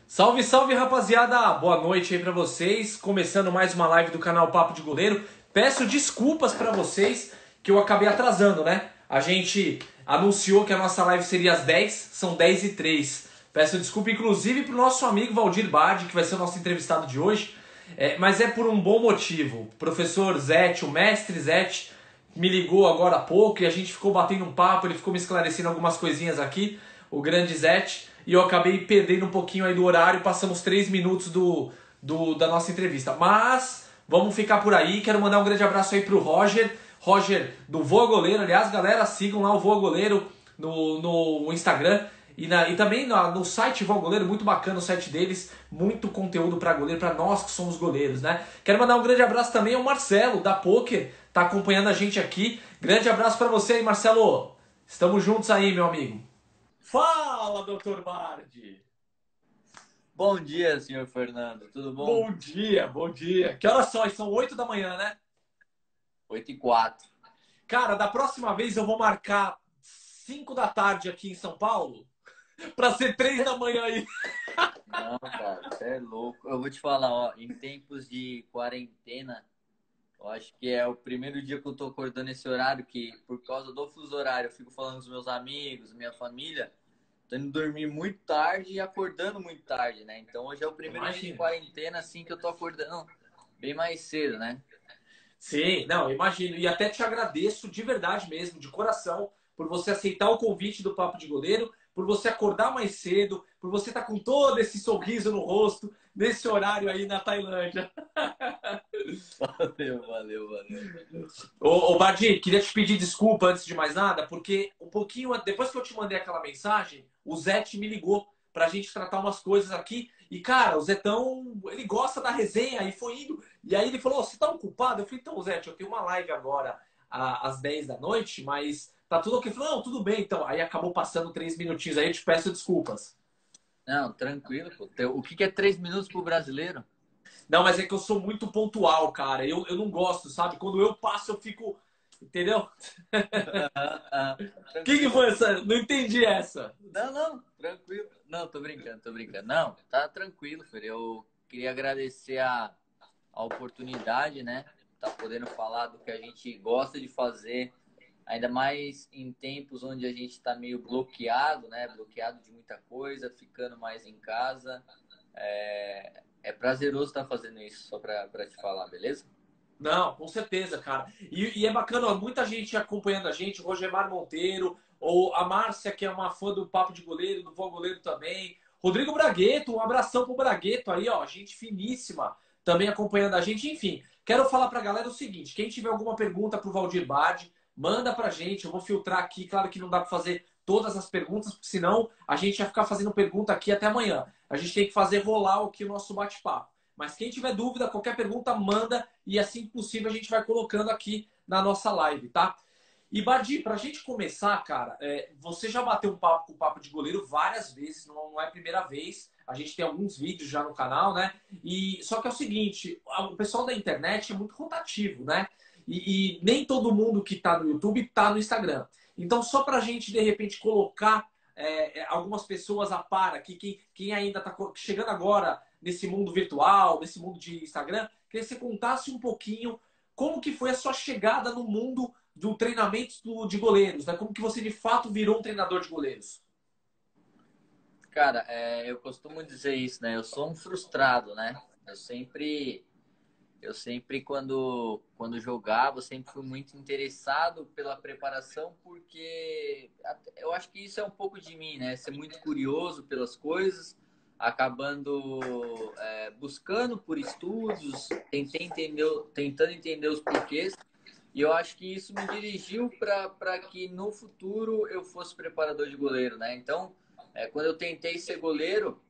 Salve, salve, rapaziada! Boa noite aí pra vocês. Começando mais uma live do canal Papo de Goleiro. Peço desculpas pra vocês que eu acabei atrasando, né? A gente anunciou que a nossa live seria às 10, são 10h03. Peço desculpa, inclusive, pro nosso amigo Valdir Bard, que vai ser o nosso entrevistado de hoje. Mas é por um bom motivo. O professor Zete, o mestre Zete, me ligou agora há pouco e a gente ficou batendo um papo, ele ficou me esclarecendo algumas coisinhas aqui, o grande Zete, e eu acabei perdendo um pouquinho aí do horário, passamos 3 minutos da nossa entrevista. Mas vamos ficar por aí, quero mandar um grande abraço aí pro Roger do Voa Goleiro. Aliás, galera, sigam lá o Voa Goleiro no Instagram. E também no site Voa Goleiro, muito bacana o site deles, muito conteúdo para goleiro, para nós que somos goleiros, né? Quero mandar um grande abraço também ao Marcelo, da Poker, tá acompanhando a gente aqui. Grande abraço para você aí, Marcelo. Estamos juntos aí, meu amigo. Fala, Dr. Bardi. Bom dia, senhor Fernando. Tudo bom? Bom dia, bom dia. Que horas são? São 8 da manhã, né? 8h04. Cara, da próxima vez eu vou marcar 5 da tarde aqui em São Paulo, para ser 3 da manhã aí. Não, cara, você é louco. Eu vou te falar, ó, em tempos de quarentena, eu acho que é o primeiro dia que eu tô acordando esse horário, que por causa do fuso horário, eu fico falando com os meus amigos, minha família, tô indo dormir muito tarde e acordando muito tarde, né? Então hoje é o primeiro dia de Imagina. quarentena, assim, que eu tô acordando bem mais cedo, né? Sim, não, imagino. E até te agradeço de verdade mesmo, de coração, por você aceitar o convite do Papo de Goleiro, por você acordar mais cedo, por você estar com todo esse sorriso no rosto, nesse horário aí na Tailândia. Valeu, valeu, valeu. Ô Bardi, queria te pedir desculpa antes de mais nada, porque um pouquinho depois que eu te mandei aquela mensagem, o Zete me ligou pra gente tratar umas coisas aqui. E, cara, o Zetão, ele gosta da resenha e foi indo. E aí ele falou: você tá ocupado? Eu falei: então, Zete, eu tenho uma live agora às 10 da noite, mas tá tudo ok. Ele falou: não, tudo bem, então. Aí acabou passando 3 minutinhos aí, eu te peço desculpas. Não, tranquilo, pô. O que é 3 minutos pro brasileiro? Não, mas é que eu sou muito pontual, cara. Eu não gosto, sabe? Quando eu passo, eu fico. Entendeu? Ah, O que tranquilo. foi essa? Não entendi essa. Não, não, tranquilo. Não, tô brincando, tô brincando. Não, tá tranquilo, Fer. Eu queria agradecer a oportunidade, né? Tá podendo falar do que a gente gosta de fazer, ainda mais em tempos onde a gente tá meio bloqueado, né? Bloqueado de muita coisa, ficando mais em casa. É prazeroso estar fazendo isso, só pra te falar, beleza? Não, com certeza, cara. E é bacana, ó, muita gente acompanhando a gente, o Rogemar Monteiro, ou a Márcia, que é uma fã do Papo de Goleiro, do Vó Goleiro também. Rodrigo Bragueto, um abração pro Bragueto aí, ó, gente finíssima, também acompanhando a gente. Enfim, quero falar pra galera o seguinte: quem tiver alguma pergunta pro Valdir Bard, manda pra gente, eu vou filtrar aqui. Claro que não dá pra fazer todas as perguntas, porque senão a gente ia ficar fazendo pergunta aqui até amanhã. A gente tem que fazer rolar aqui o nosso bate-papo. Mas quem tiver dúvida, qualquer pergunta, manda e assim que possível a gente vai colocando aqui na nossa live, tá? E Bardi, pra gente começar, cara, você já bateu um papo com o Papo de Goleiro várias vezes, não é a primeira vez. A gente tem alguns vídeos já no canal, né? E só que é o seguinte, o pessoal da internet é muito rotativo, né? E nem todo mundo que tá no YouTube tá no Instagram. Então, só pra gente, de repente, colocar algumas pessoas a par aqui, quem ainda tá chegando agora nesse mundo virtual, nesse mundo de Instagram, queria que você contasse um pouquinho como que foi a sua chegada no mundo do treinamento de goleiros, né? Como que você de fato virou um treinador de goleiros? Cara, eu costumo dizer isso, né? Eu sou um frustrado, né? Eu sempre quando jogava, eu sempre fui muito interessado pela preparação, porque eu acho que isso é um pouco de mim, né? Ser muito curioso pelas coisas, acabando buscando por estudos, tentando entender os porquês. E eu acho que isso me dirigiu para que no futuro eu fosse preparador de goleiro, né? Então, quando eu tentei ser goleiro,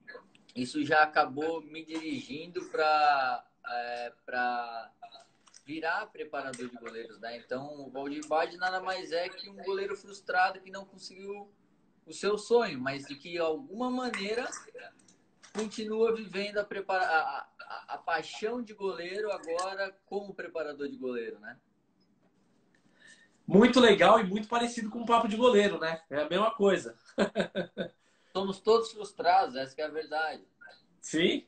isso já acabou me dirigindo para virar preparador de goleiros, né? Então, o Valdir Bade nada mais é que um goleiro frustrado que não conseguiu o seu sonho, mas de que de alguma maneira continua vivendo a paixão de goleiro agora como preparador de goleiro, né? Muito legal e muito parecido com o Papo de Goleiro, né? É a mesma coisa. Somos todos frustrados, essa que é a verdade. Sim.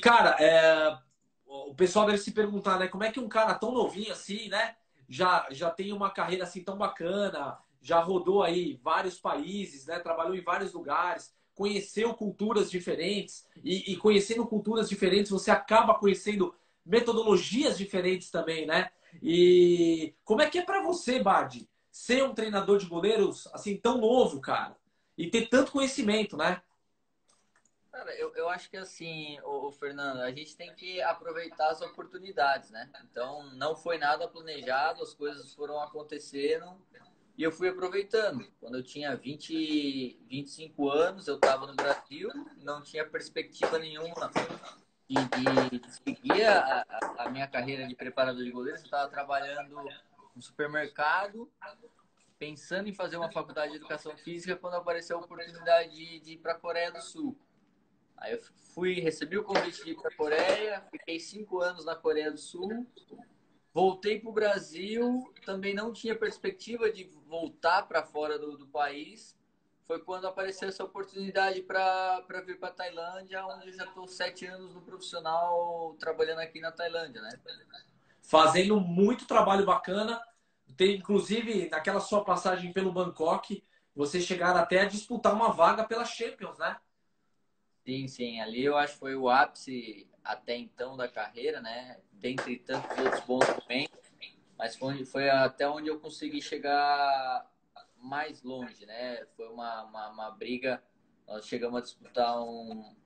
Cara, o pessoal deve se perguntar, né? Como é que um cara tão novinho assim, né? Já tem uma carreira assim tão bacana, já rodou aí vários países, né? Trabalhou em vários lugares, conheceu culturas diferentes e conhecendo culturas diferentes você acaba conhecendo metodologias diferentes também, né? E como é que é para você, Badi, ser um treinador de goleiros assim tão novo, cara, e ter tanto conhecimento, né? Cara, eu acho que assim, o Fernando, a gente tem que aproveitar as oportunidades, né? Então, não foi nada planejado, as coisas foram acontecendo e eu fui aproveitando. Quando eu tinha 25 anos, eu estava no Brasil, não tinha perspectiva nenhuma de seguir a minha carreira de preparador de goleiros. Eu estava trabalhando no supermercado, pensando em fazer uma faculdade de educação física, quando apareceu a oportunidade de ir para a Coreia do Sul. Aí eu recebi o convite de ir para a Coreia, fiquei 5 anos na Coreia do Sul, voltei para o Brasil, também não tinha perspectiva de voltar para fora do país. Foi quando apareceu essa oportunidade para vir para a Tailândia, onde eu já estou 7 anos no profissional trabalhando aqui na Tailândia, né? Fazendo muito trabalho bacana. Tem, inclusive, naquela sua passagem pelo Bangkok, vocês chegaram até a disputar uma vaga pela Champions, né? Sim, sim. Ali eu acho que foi o ápice até então da carreira, né? Dentre tantos outros bons momentos, mas foi até onde eu consegui chegar mais longe, né? Foi uma briga. Nós chegamos a disputar um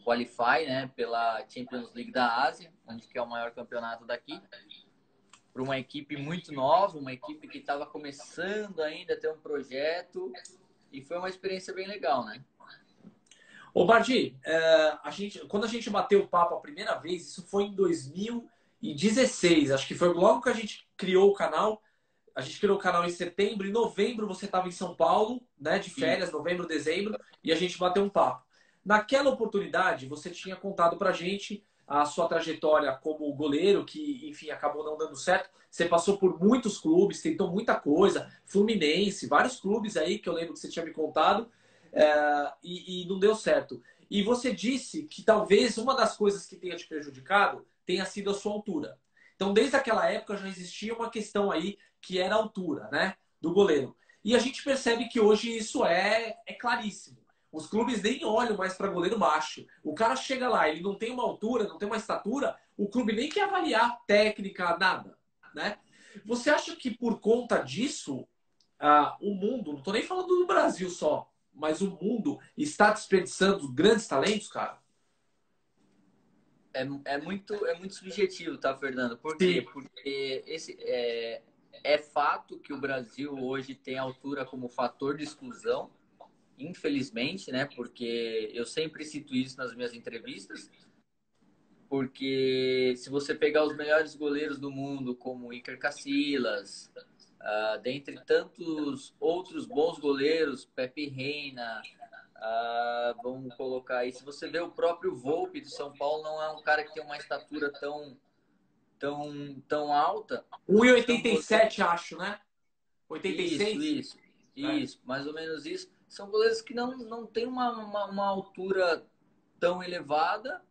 qualify, né? Pela Champions League da Ásia, onde que é o maior campeonato daqui, para uma equipe muito nova, uma equipe que estava começando ainda a ter um projeto, e foi uma experiência bem legal, né? Ô, Bardi, quando a gente bateu o papo a primeira vez, isso foi em 2016, acho que foi logo que a gente criou o canal. A gente criou o canal em setembro, em novembro você estava em São Paulo, né, de E férias, novembro, dezembro, e a gente bateu um papo. Naquela oportunidade, você tinha contado pra gente a sua trajetória como goleiro, que, enfim, acabou não dando certo. Você passou por muitos clubes, tentou muita coisa, Fluminense, vários clubes aí que eu lembro que você tinha me contado, e não deu certo. E você disse que talvez uma das coisas que tenha te prejudicado tenha sido a sua altura. Então, desde aquela época já existia uma questão aí que era a altura, né, do goleiro. E a gente percebe que hoje isso é claríssimo. Os clubes nem olham mais para goleiro baixo. O cara chega lá, ele não tem uma altura, não tem uma estatura, o clube nem quer avaliar técnica, nada, né? Você acha que por conta disso, o mundo, não estou nem falando do Brasil só, mas o mundo está desperdiçando grandes talentos, cara? é muito subjetivo, tá, Fernando? Por quê? Sim. Porque é fato que o Brasil hoje tem altura como fator de exclusão, infelizmente, né? Porque eu sempre cito isso nas minhas entrevistas, porque se você pegar os melhores goleiros do mundo, como Iker Casillas, dentre tantos outros bons goleiros, Pepe Reina, vamos colocar aí, se você vê o próprio Volpe do São Paulo, não é um cara que tem uma estatura tão alta. São goleiros. 1,87 acho, né? Isso, 86? isso, Né? isso, mais ou menos isso. São goleiros que não têm uma altura tão elevada,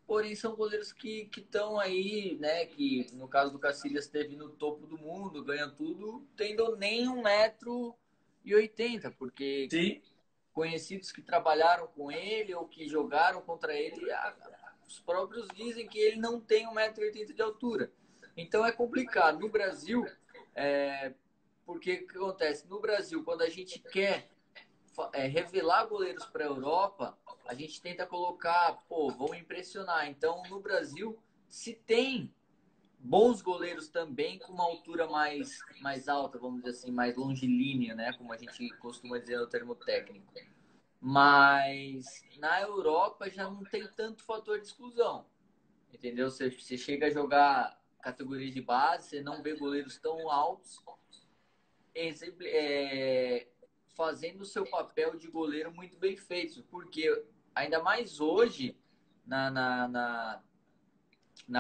porém são goleiros que estão aí, né? Que no caso do Cacilhas esteve no topo do mundo, ganha tudo, tendo nem 1,80 m, porque Sim. conhecidos que trabalharam com ele ou que jogaram contra ele, os próprios dizem que ele não tem 1,80 m de altura. Então é complicado. No Brasil, porque o que acontece? No Brasil, quando a gente quer revelar goleiros para a Europa, a gente tenta colocar, pô, vamos impressionar. Então, no Brasil, se tem bons goleiros também com uma altura mais alta, vamos dizer assim, mais longilínea, né? Como a gente costuma dizer no termo técnico. Mas na Europa já não tem tanto fator de exclusão, entendeu? Você chega a jogar categorias de base, você não vê goleiros tão altos, fazendo o seu papel de goleiro muito bem feito, porque ainda mais hoje, na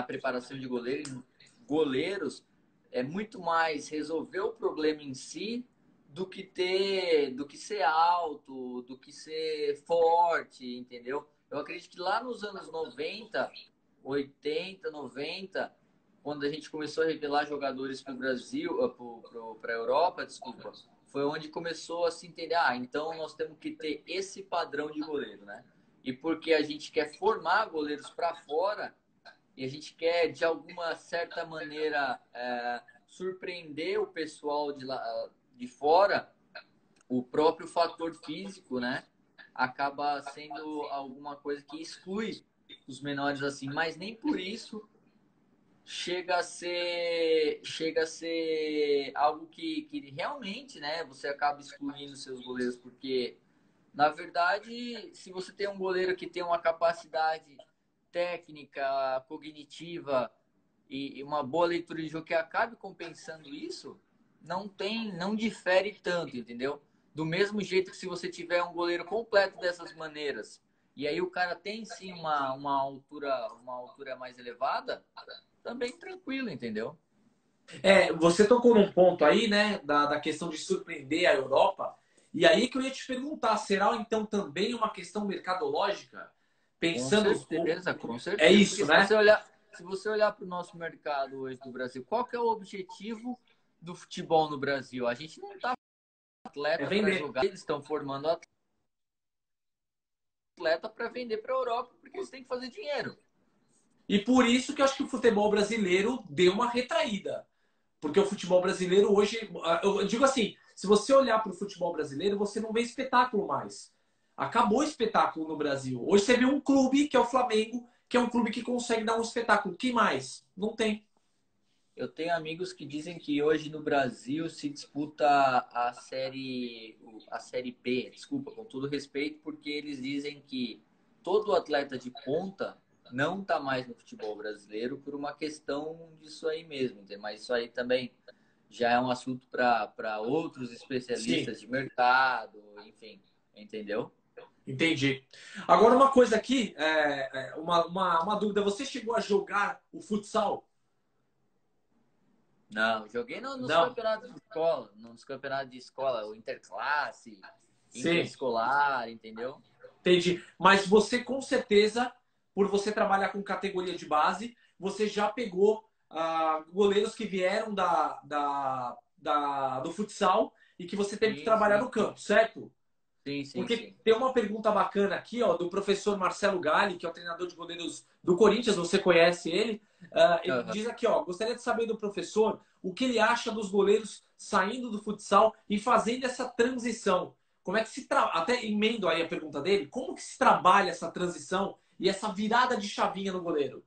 preparação de goleiros, é muito mais resolver o problema em si do que ser alto, do que ser forte, entendeu? Eu acredito que lá nos anos 90, 80, 90, quando a gente começou a revelar jogadores para o Brasil, para a Europa, desculpa, foi onde começou a se entender, então nós temos que ter esse padrão de goleiro, né? E porque a gente quer formar goleiros para fora e a gente quer, de alguma certa maneira, surpreender o pessoal de fora, o próprio fator físico, né? Acaba sendo alguma coisa que exclui os menores assim, mas nem por isso chega a ser algo que realmente, né, você acaba excluindo seus goleiros, porque na verdade, se você tem um goleiro que tem uma capacidade técnica, cognitiva e uma boa leitura de jogo que acabe compensando isso, não difere tanto, entendeu? Do mesmo jeito que se você tiver um goleiro completo dessas maneiras, e aí o cara tem sim uma altura mais elevada, também tranquilo, entendeu? Você tocou num ponto aí, né, da questão de surpreender a Europa. E aí que eu ia te perguntar, será então também uma questão mercadológica? Com Pensando. certeza, com É certeza. Porque isso, né? se você olhar para o nosso mercado hoje do Brasil, qual que é o objetivo do futebol no Brasil? A gente não está É atleta para vender. jogar, eles estão formando atleta para vender para a Europa, porque eles têm que fazer dinheiro. E por isso que eu acho que o futebol brasileiro deu uma retraída. Porque o futebol brasileiro hoje. Eu digo assim: se você olhar para o futebol brasileiro, você não vê espetáculo mais. Acabou o espetáculo no Brasil. Hoje você vê um clube, que é o Flamengo, que é um clube que consegue dar um espetáculo. Que mais? Não tem. Eu tenho amigos que dizem que hoje no Brasil se disputa a série B, desculpa, com todo respeito, porque eles dizem que todo atleta de ponta não está mais no futebol brasileiro por uma questão disso aí mesmo, entendeu? Mas isso aí também já é um assunto para outros Sim, especialistas de mercado, enfim, entendeu? entendi. Agora, uma coisa aqui, uma dúvida. Você chegou a jogar o futsal? Não, joguei nos Não. campeonatos de escola, nos campeonatos de escola, o interclasse, Sim. interescolar, entendeu? Entendi. Mas você, com certeza, por você trabalhar com categoria de base, você já pegou goleiros que vieram do futsal e que você teve que Sim, trabalhar sim, no campo, certo? sim, sim, Porque sim. tem uma pergunta bacana aqui, ó, do professor Marcelo Galli, que é o treinador de goleiros do Corinthians, você conhece ele. Ele Aham. diz aqui, ó, gostaria de saber do professor o que ele acha dos goleiros saindo do futsal e fazendo essa transição. Como é que até emendo aí a pergunta dele, como que se trabalha essa transição e essa virada de chavinha no goleiro?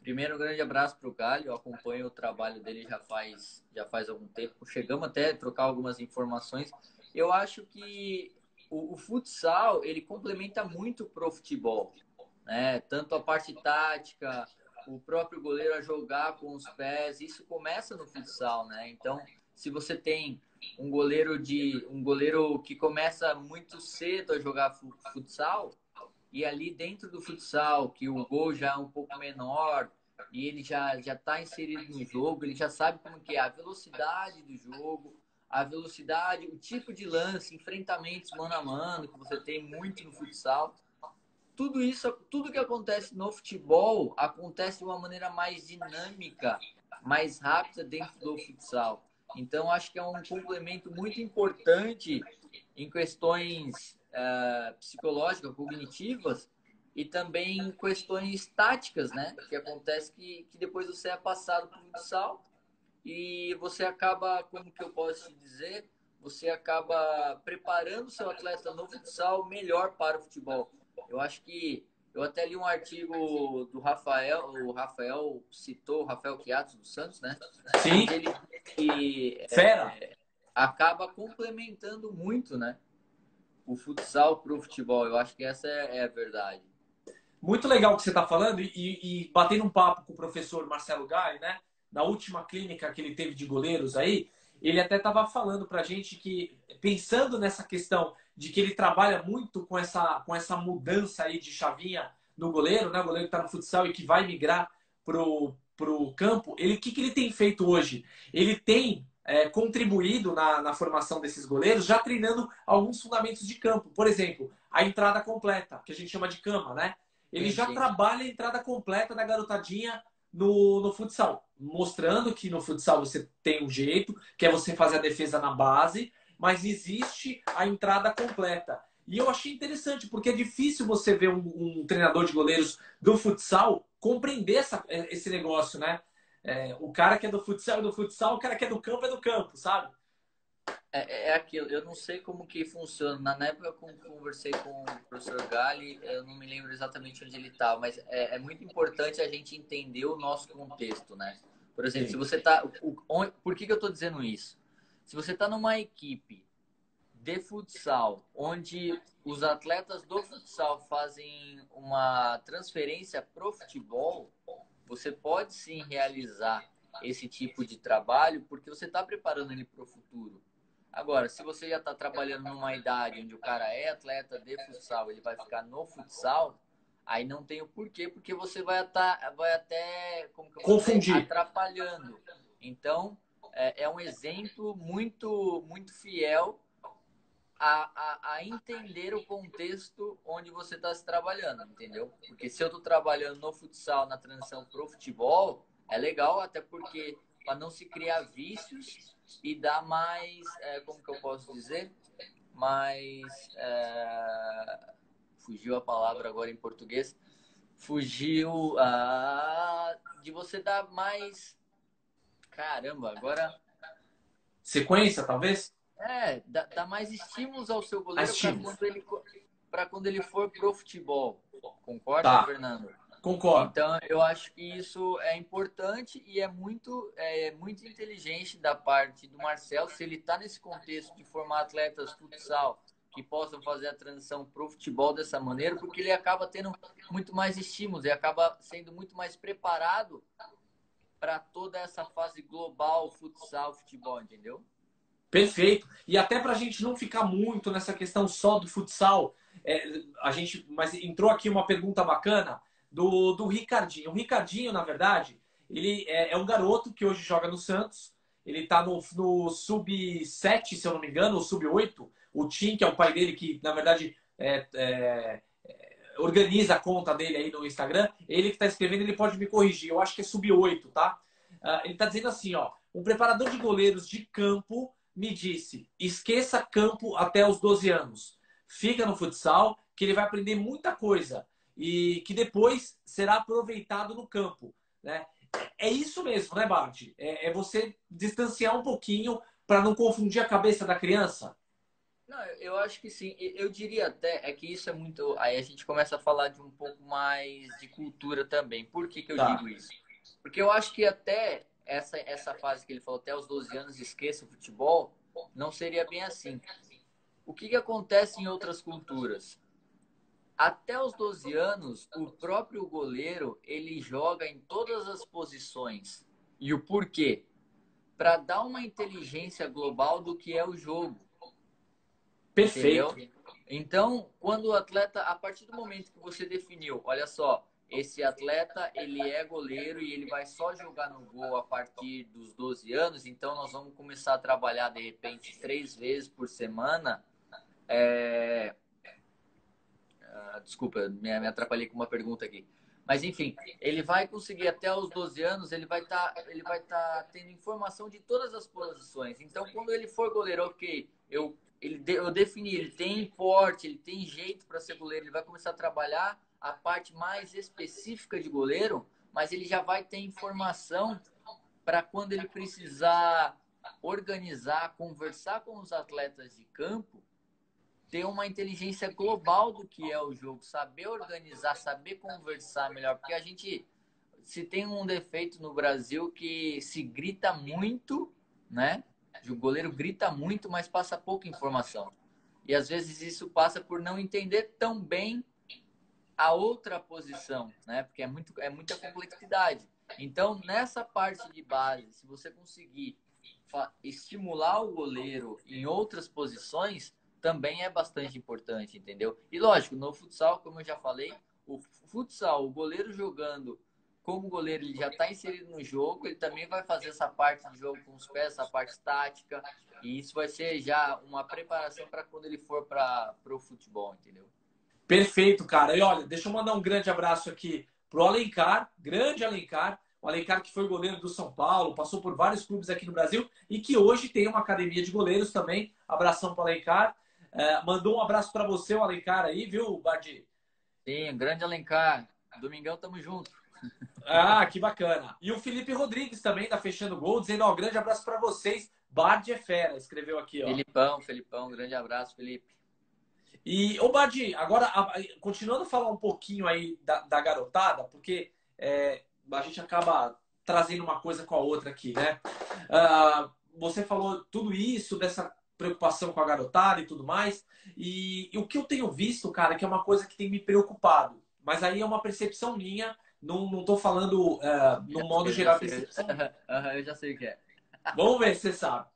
Primeiro, um grande abraço para o Galho. Eu acompanho o trabalho dele já faz algum tempo. Chegamos até a trocar algumas informações. Eu acho que o futsal ele complementa muito pro futebol, né? Tanto a parte tática, o próprio goleiro a jogar com os pés, isso começa no futsal, né? Então, se você tem um goleiro que começa muito cedo a jogar futsal, e ali dentro do futsal, que o gol já é um pouco menor e ele já está inserido no jogo, ele já sabe como que é a velocidade do jogo, a velocidade, o tipo de lance, enfrentamentos mano a mano que você tem muito no futsal. Tudo isso, tudo que acontece no futebol acontece de uma maneira mais dinâmica, mais rápida dentro do futsal. Então, acho que é um complemento muito importante em questões psicológicas, cognitivas e também em questões táticas, né? Que acontece que depois você é passado para o futsal e você acaba, como que eu posso te dizer, você acaba preparando o seu atleta no futsal melhor para o futebol. Eu acho que eu até li um artigo do Rafael, o Rafael citou o Rafael Chiatos dos Santos, né? Sim, Onde ele que fera. acaba complementando muito, né? O futsal para o futebol. Eu acho que essa é a verdade. Muito legal o que você está falando e batendo um papo com o professor Marcelo Gai, né? Na última clínica que ele teve de goleiros aí, ele até estava falando para a gente que, pensando nessa questão de que ele trabalha muito com essa mudança aí de chavinha no goleiro, né? O goleiro que está no futsal e que vai migrar pro campo, o que ele tem feito hoje? Ele tem contribuído na formação desses goleiros, já treinando alguns fundamentos de campo. Por exemplo, a entrada completa, que a gente chama de cama, né? Ele Sim, já sim. trabalha a entrada completa da garotadinha no futsal, mostrando que no futsal você tem um jeito, que é você fazer a defesa na base, mas existe a entrada completa. E eu achei interessante, porque é difícil você ver um treinador de goleiros do futsal compreender esse negócio, né? O cara que é do futsal é do futsal, o cara que é do campo é do campo, sabe? É aquilo, eu não sei como que funciona. Na época que eu conversei com o professor Gali, eu não me lembro exatamente onde ele estava, mas é muito importante a gente entender o nosso contexto, né? Por exemplo, se Sim. você tá. Por que eu estou dizendo isso? Se você está numa equipe de futsal, onde os atletas do futsal fazem uma transferência pro futebol, você pode sim realizar esse tipo de trabalho, porque você está preparando ele para o futuro. Agora, se você já está trabalhando numa idade onde o cara é atleta de futsal, ele vai ficar no futsal, aí não tem o porquê, porque você vai até, como que eu vou dizer, Confundir. atrapalhando. Então, é um exemplo muito fiel a entender o contexto onde você está se trabalhando, entendeu? Porque se eu estou trabalhando no futsal, na transição pro futebol, é legal, até porque para não se criar vícios e dar mais, como que eu posso dizer? Mais. Fugiu a palavra agora em português. Fugiu de você dar mais. Caramba, agora. Sequência, talvez? Dá mais estímulos ao seu A goleiro estímulos. para quando ele for pro futebol. Concorda, Tá, Fernando? concordo. Então, eu acho que isso é importante e é muito inteligente da parte do Marcelo, se ele está nesse contexto de formar atletas futsal que possam fazer a transição pro futebol dessa maneira, porque ele acaba tendo muito mais estímulos e acaba sendo muito mais preparado para toda essa fase global futsal, futebol, entendeu? Perfeito. E até para a gente não ficar muito nessa questão só do futsal, mas entrou aqui uma pergunta bacana do Ricardinho. O Ricardinho, na verdade, ele é um garoto que hoje joga no Santos. Ele está no sub-7, se eu não me engano, ou sub-8. O Tim, que é o pai dele, que na verdade organiza a conta dele aí no Instagram, ele que está escrevendo, ele pode me corrigir. Eu acho que é sub-8, tá? Ele está dizendo assim, ó, um preparador de goleiros de campo me disse, esqueça campo até os 12 anos. Fica no futsal, que ele vai aprender muita coisa e que depois será aproveitado no campo, né? É isso mesmo, né, Bart? É você distanciar um pouquinho para não confundir a cabeça da criança. Não, eu acho que sim. Eu diria até que isso é muito. Aí a gente começa a falar de um pouco mais de cultura também. Por que eu Tá. digo isso? Porque eu acho que até essa fase que ele falou, até os 12 anos, esqueça o futebol, não seria bem assim. O que acontece em outras culturas? Até os 12 anos, o próprio goleiro ele joga em todas as posições. E o porquê? Para dar uma inteligência global do que é o jogo. Perfeito. Entendeu? Então, quando o atleta, a partir do momento que você definiu, olha só, esse atleta, ele é goleiro e ele vai só jogar no gol a partir dos 12 anos, então nós vamos começar a trabalhar, de repente, 3 vezes por semana. Desculpa, me atrapalhei com uma pergunta aqui. Mas, enfim, ele vai conseguir até os 12 anos, ele vai tá tendo informação de todas as posições. Então, quando ele for goleiro, ok, eu defini, ele tem porte, ele tem jeito para ser goleiro, ele vai começar a trabalhar a parte mais específica de goleiro, mas ele já vai ter informação para quando ele precisar organizar, conversar com os atletas de campo, ter uma inteligência global do que é o jogo, saber organizar, saber conversar melhor, porque a gente se tem um defeito no Brasil que se grita muito, né? O goleiro grita muito, mas passa pouca informação. E às vezes isso passa por não entender tão bem a outra posição, né? Porque é muita complexidade. Então, nessa parte de base, se você conseguir estimular o goleiro em outras posições, também é bastante importante, entendeu? E lógico, no futsal, como eu já falei, o futsal, o goleiro jogando como goleiro ele já está inserido no jogo, ele também vai fazer essa parte de jogo com os pés, essa parte tática, e isso vai ser já uma preparação para quando ele for para o futebol, entendeu? Perfeito, cara. E olha, deixa eu mandar um grande abraço aqui pro Alencar, grande Alencar, o Alencar que foi goleiro do São Paulo, passou por vários clubes aqui no Brasil e que hoje tem uma academia de goleiros também. Abração pro Alencar. Mandou um abraço para você, o Alencar aí, viu, Bardi? Sim, grande Alencar. Domingão, tamo junto. Ah, que bacana. E o Felipe Rodrigues também tá fechando gol, dizendo, ó, grande abraço para vocês. Bardi é fera, escreveu aqui, ó. Felipão, grande abraço, Felipe. E, ô Badi, agora, continuando a falar um pouquinho aí da garotada, porque a gente acaba trazendo uma coisa com a outra aqui, né? Você falou tudo isso, dessa preocupação com a garotada e tudo mais, e o que eu tenho visto, cara, que é uma coisa que tem me preocupado, mas aí é uma percepção minha, não tô falando no modo geral, percepção minha. Eu já sei o que é. Vamos ver se você sabe.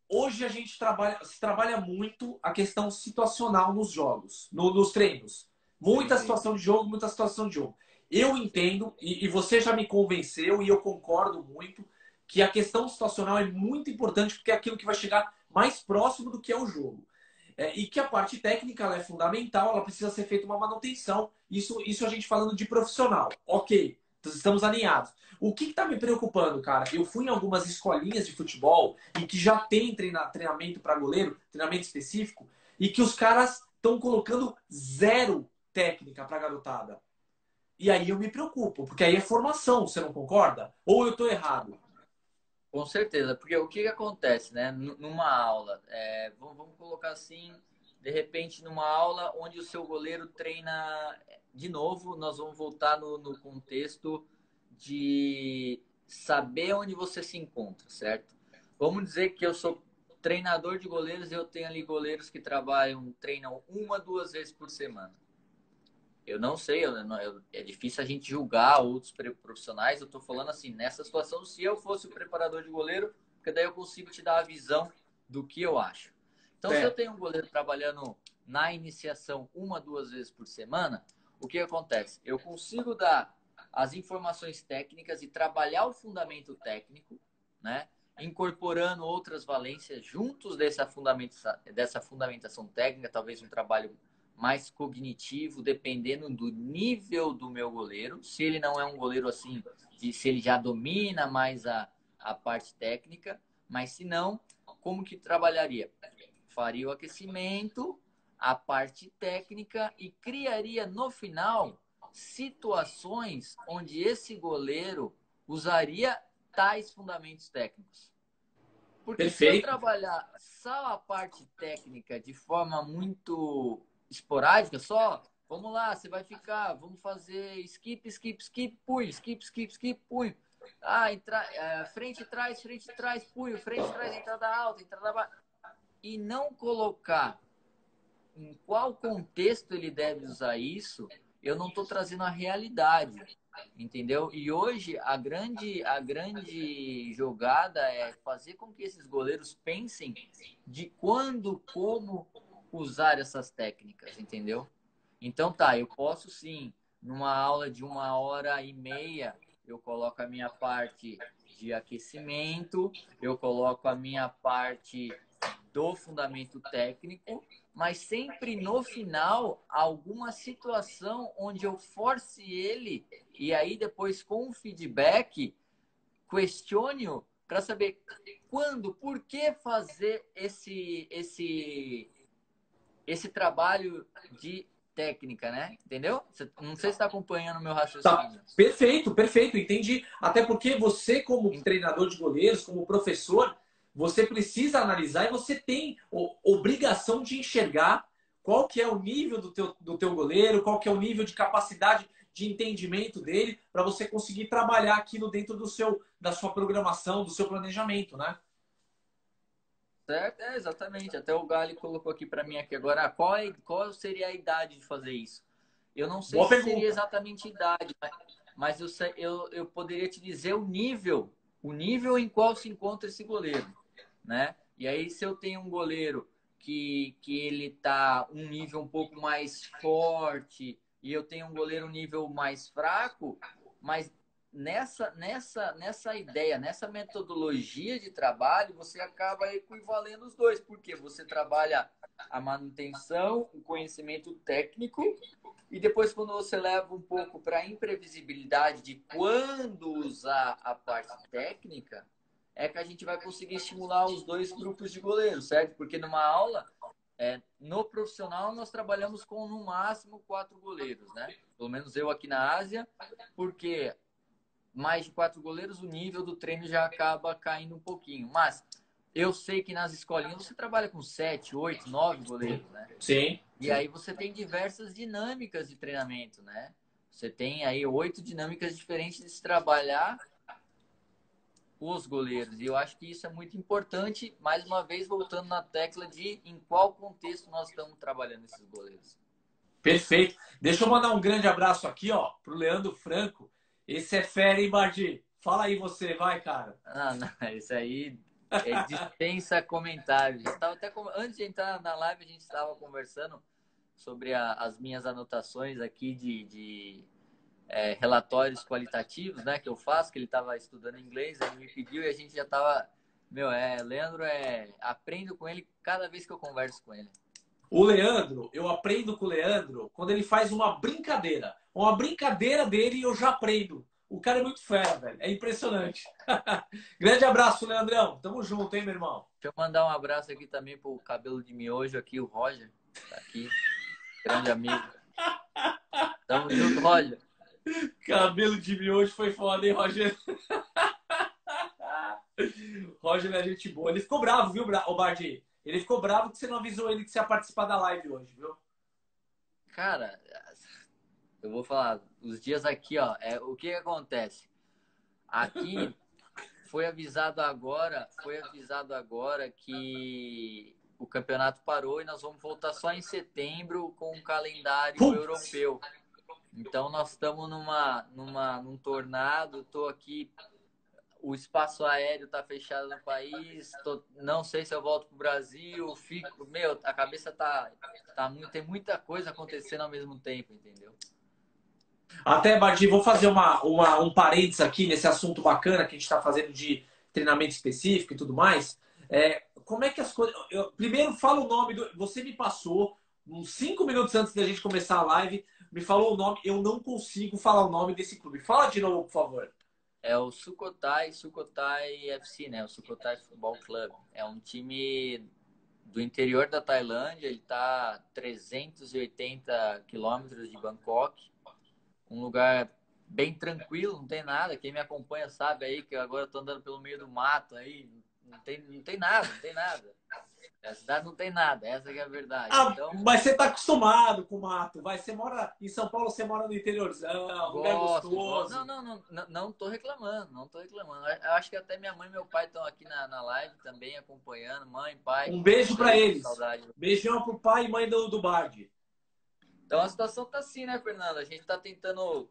Hoje a gente se trabalha muito a questão situacional nos jogos, nos treinos. Muita Sim. situação de jogo, muita situação de jogo. Eu entendo, e você já me convenceu, e eu concordo muito, que a questão situacional é muito importante, porque é aquilo que vai chegar mais próximo do que é o jogo. E que a parte técnica ela é fundamental, ela precisa ser feita uma manutenção. Isso a gente falando de profissional. Ok, estamos alinhados. O que está me preocupando, cara? Eu fui em algumas escolinhas de futebol e que já tem treinamento para goleiro, treinamento específico, e que os caras estão colocando zero técnica para garotada. E aí eu me preocupo, porque aí é formação, você não concorda? Ou eu estou errado? Com certeza, porque o que que acontece, né? Numa aula, vamos colocar assim, de repente, numa aula onde o seu goleiro treina, de novo, nós vamos voltar no contexto de saber onde você se encontra, certo? Vamos dizer que eu sou treinador de goleiros e eu tenho ali goleiros que treinam uma, duas vezes por semana. Eu não sei, é difícil a gente julgar outros profissionais. Eu estou falando assim, nessa situação, se eu fosse o preparador de goleiro, porque daí eu consigo te dar a visão do que eu acho. Então, se eu tenho um goleiro trabalhando na iniciação uma, duas vezes por semana, o que acontece? Eu consigo dar as informações técnicas e trabalhar o fundamento técnico, né? Incorporando outras valências juntos dessa fundamentação técnica, talvez um trabalho mais cognitivo, dependendo do nível do meu goleiro. Se ele não é um goleiro assim, se ele já domina mais a parte técnica, mas se não, como que trabalharia? Faria o aquecimento, a parte técnica e criaria no final situações onde esse goleiro usaria tais fundamentos técnicos. Porque se eu Perfeito. trabalhar só a parte técnica de forma muito esporádica, só, vamos lá, você vai ficar, vamos fazer skip, skip, skip, punho, skip, skip, skip, punho. Frente, trás, punho, frente, trás, entrada alta, entrada baixa. E não colocar em qual contexto ele deve usar isso, eu não estou trazendo a realidade, entendeu? E hoje a grande jogada é fazer com que esses goleiros pensem de quando, como usar essas técnicas, entendeu? Então tá, eu posso sim, numa aula de 1h30, eu coloco a minha parte de aquecimento, eu coloco a minha parte do fundamento técnico, mas sempre no final alguma situação onde eu force ele e aí depois com o feedback questione-o para saber quando, por que fazer esse trabalho de técnica, né? Entendeu? Não sei se está acompanhando o meu Tá. raciocínio. Perfeito, perfeito, entendi. Até porque você, como treinador de goleiros, como professor, você precisa analisar e você tem obrigação de enxergar qual que é o nível do teu goleiro, qual que é o nível de capacidade de entendimento dele, para você conseguir trabalhar aquilo dentro da sua programação, do seu planejamento, né? Certo? Exatamente. Até o Gali colocou aqui para mim aqui agora, qual seria a idade de fazer isso? Eu não sei Boa se seria pergunta. exatamente idade, mas eu poderia te dizer o nível em qual se encontra esse goleiro, né? E aí, se eu tenho um goleiro que ele tá um nível um pouco mais forte e eu tenho um goleiro nível mais fraco, mas nessa ideia, nessa metodologia de trabalho, você acaba equivalendo os dois, porque você trabalha a manutenção, o conhecimento técnico, e depois quando você leva um pouco para a imprevisibilidade de quando usar a parte técnica, é que a gente vai conseguir estimular os dois grupos de goleiros, certo? Porque numa aula, no profissional, nós trabalhamos com no máximo 4 goleiros, né? Pelo menos eu aqui na Ásia, porque mais de 4 goleiros, o nível do treino já acaba caindo um pouquinho. Mas eu sei que nas escolinhas você trabalha com 7, 8, 9 goleiros, né? Sim. E aí você tem diversas dinâmicas de treinamento, né? Você tem aí 8 dinâmicas diferentes de se trabalhar os goleiros. E eu acho que isso é muito importante, mais uma vez voltando na tecla de em qual contexto nós estamos trabalhando esses goleiros. Perfeito. Deixa eu mandar um grande abraço aqui, ó, pro Leandro Franco. Esse é fera, hein, Bardi? Fala aí você, vai, cara. Ah, não, isso aí dispensa comentários. Antes de entrar na live, a gente estava conversando sobre as minhas anotações aqui de relatórios qualitativos, né, que eu faço, que ele estava estudando inglês, ele me pediu e a gente já estava... Leandro, aprendo com ele cada vez que eu converso com ele. O Leandro, eu aprendo com o Leandro quando ele faz uma brincadeira. Uma brincadeira dele eu já aprendo. O cara é muito fera, velho. É impressionante. Grande abraço, Leandrão. Tamo junto, hein, meu irmão? Deixa eu mandar um abraço aqui também pro cabelo de miojo aqui, o Roger. Tá aqui. Grande amigo. Tamo junto, Roger. Cabelo de miojo foi foda, hein, Roger? Roger é gente boa. Ele ficou bravo, viu, o Bardi? Ele ficou bravo que você não avisou ele que você ia participar da live hoje, viu? Cara, eu vou falar, os dias aqui, ó, o que acontece? Aqui foi avisado agora que o campeonato parou e nós vamos voltar só em setembro com o calendário europeu. Então nós estamos num tornado, tô aqui, o espaço aéreo tá fechado no país, não sei se eu volto pro Brasil, a cabeça tem muita coisa acontecendo ao mesmo tempo, entendeu? Até, Bardi, vou fazer um parênteses aqui nesse assunto bacana que a gente está fazendo de treinamento específico e tudo mais. Como é que as coisas. Primeiro, fala o nome do. Você me passou, uns 5 minutos antes da gente começar a live, me falou o nome. Eu não consigo falar o nome desse clube. Fala de novo, por favor. É o Sukhothai FC, né? O Sukhothai Football Club. É um time do interior da Tailândia. Ele está a 380 quilômetros de Bangkok. Um lugar bem tranquilo, não tem nada. Quem me acompanha sabe aí que agora eu tô andando pelo meio do mato aí. Não tem nada, não tem nada. A cidade não tem nada, essa que é a verdade. Então, mas você tá acostumado com o mato. Você mora em São Paulo, você mora no interiorzão, lugar gostoso. Não tô reclamando, não tô reclamando. Eu acho que até minha mãe e meu pai estão aqui na live também acompanhando. Mãe, pai. Um beijo para eles. Saudade. Beijão pro pai e mãe do Bardi. Então a situação tá assim, né, Fernando? A gente tá tentando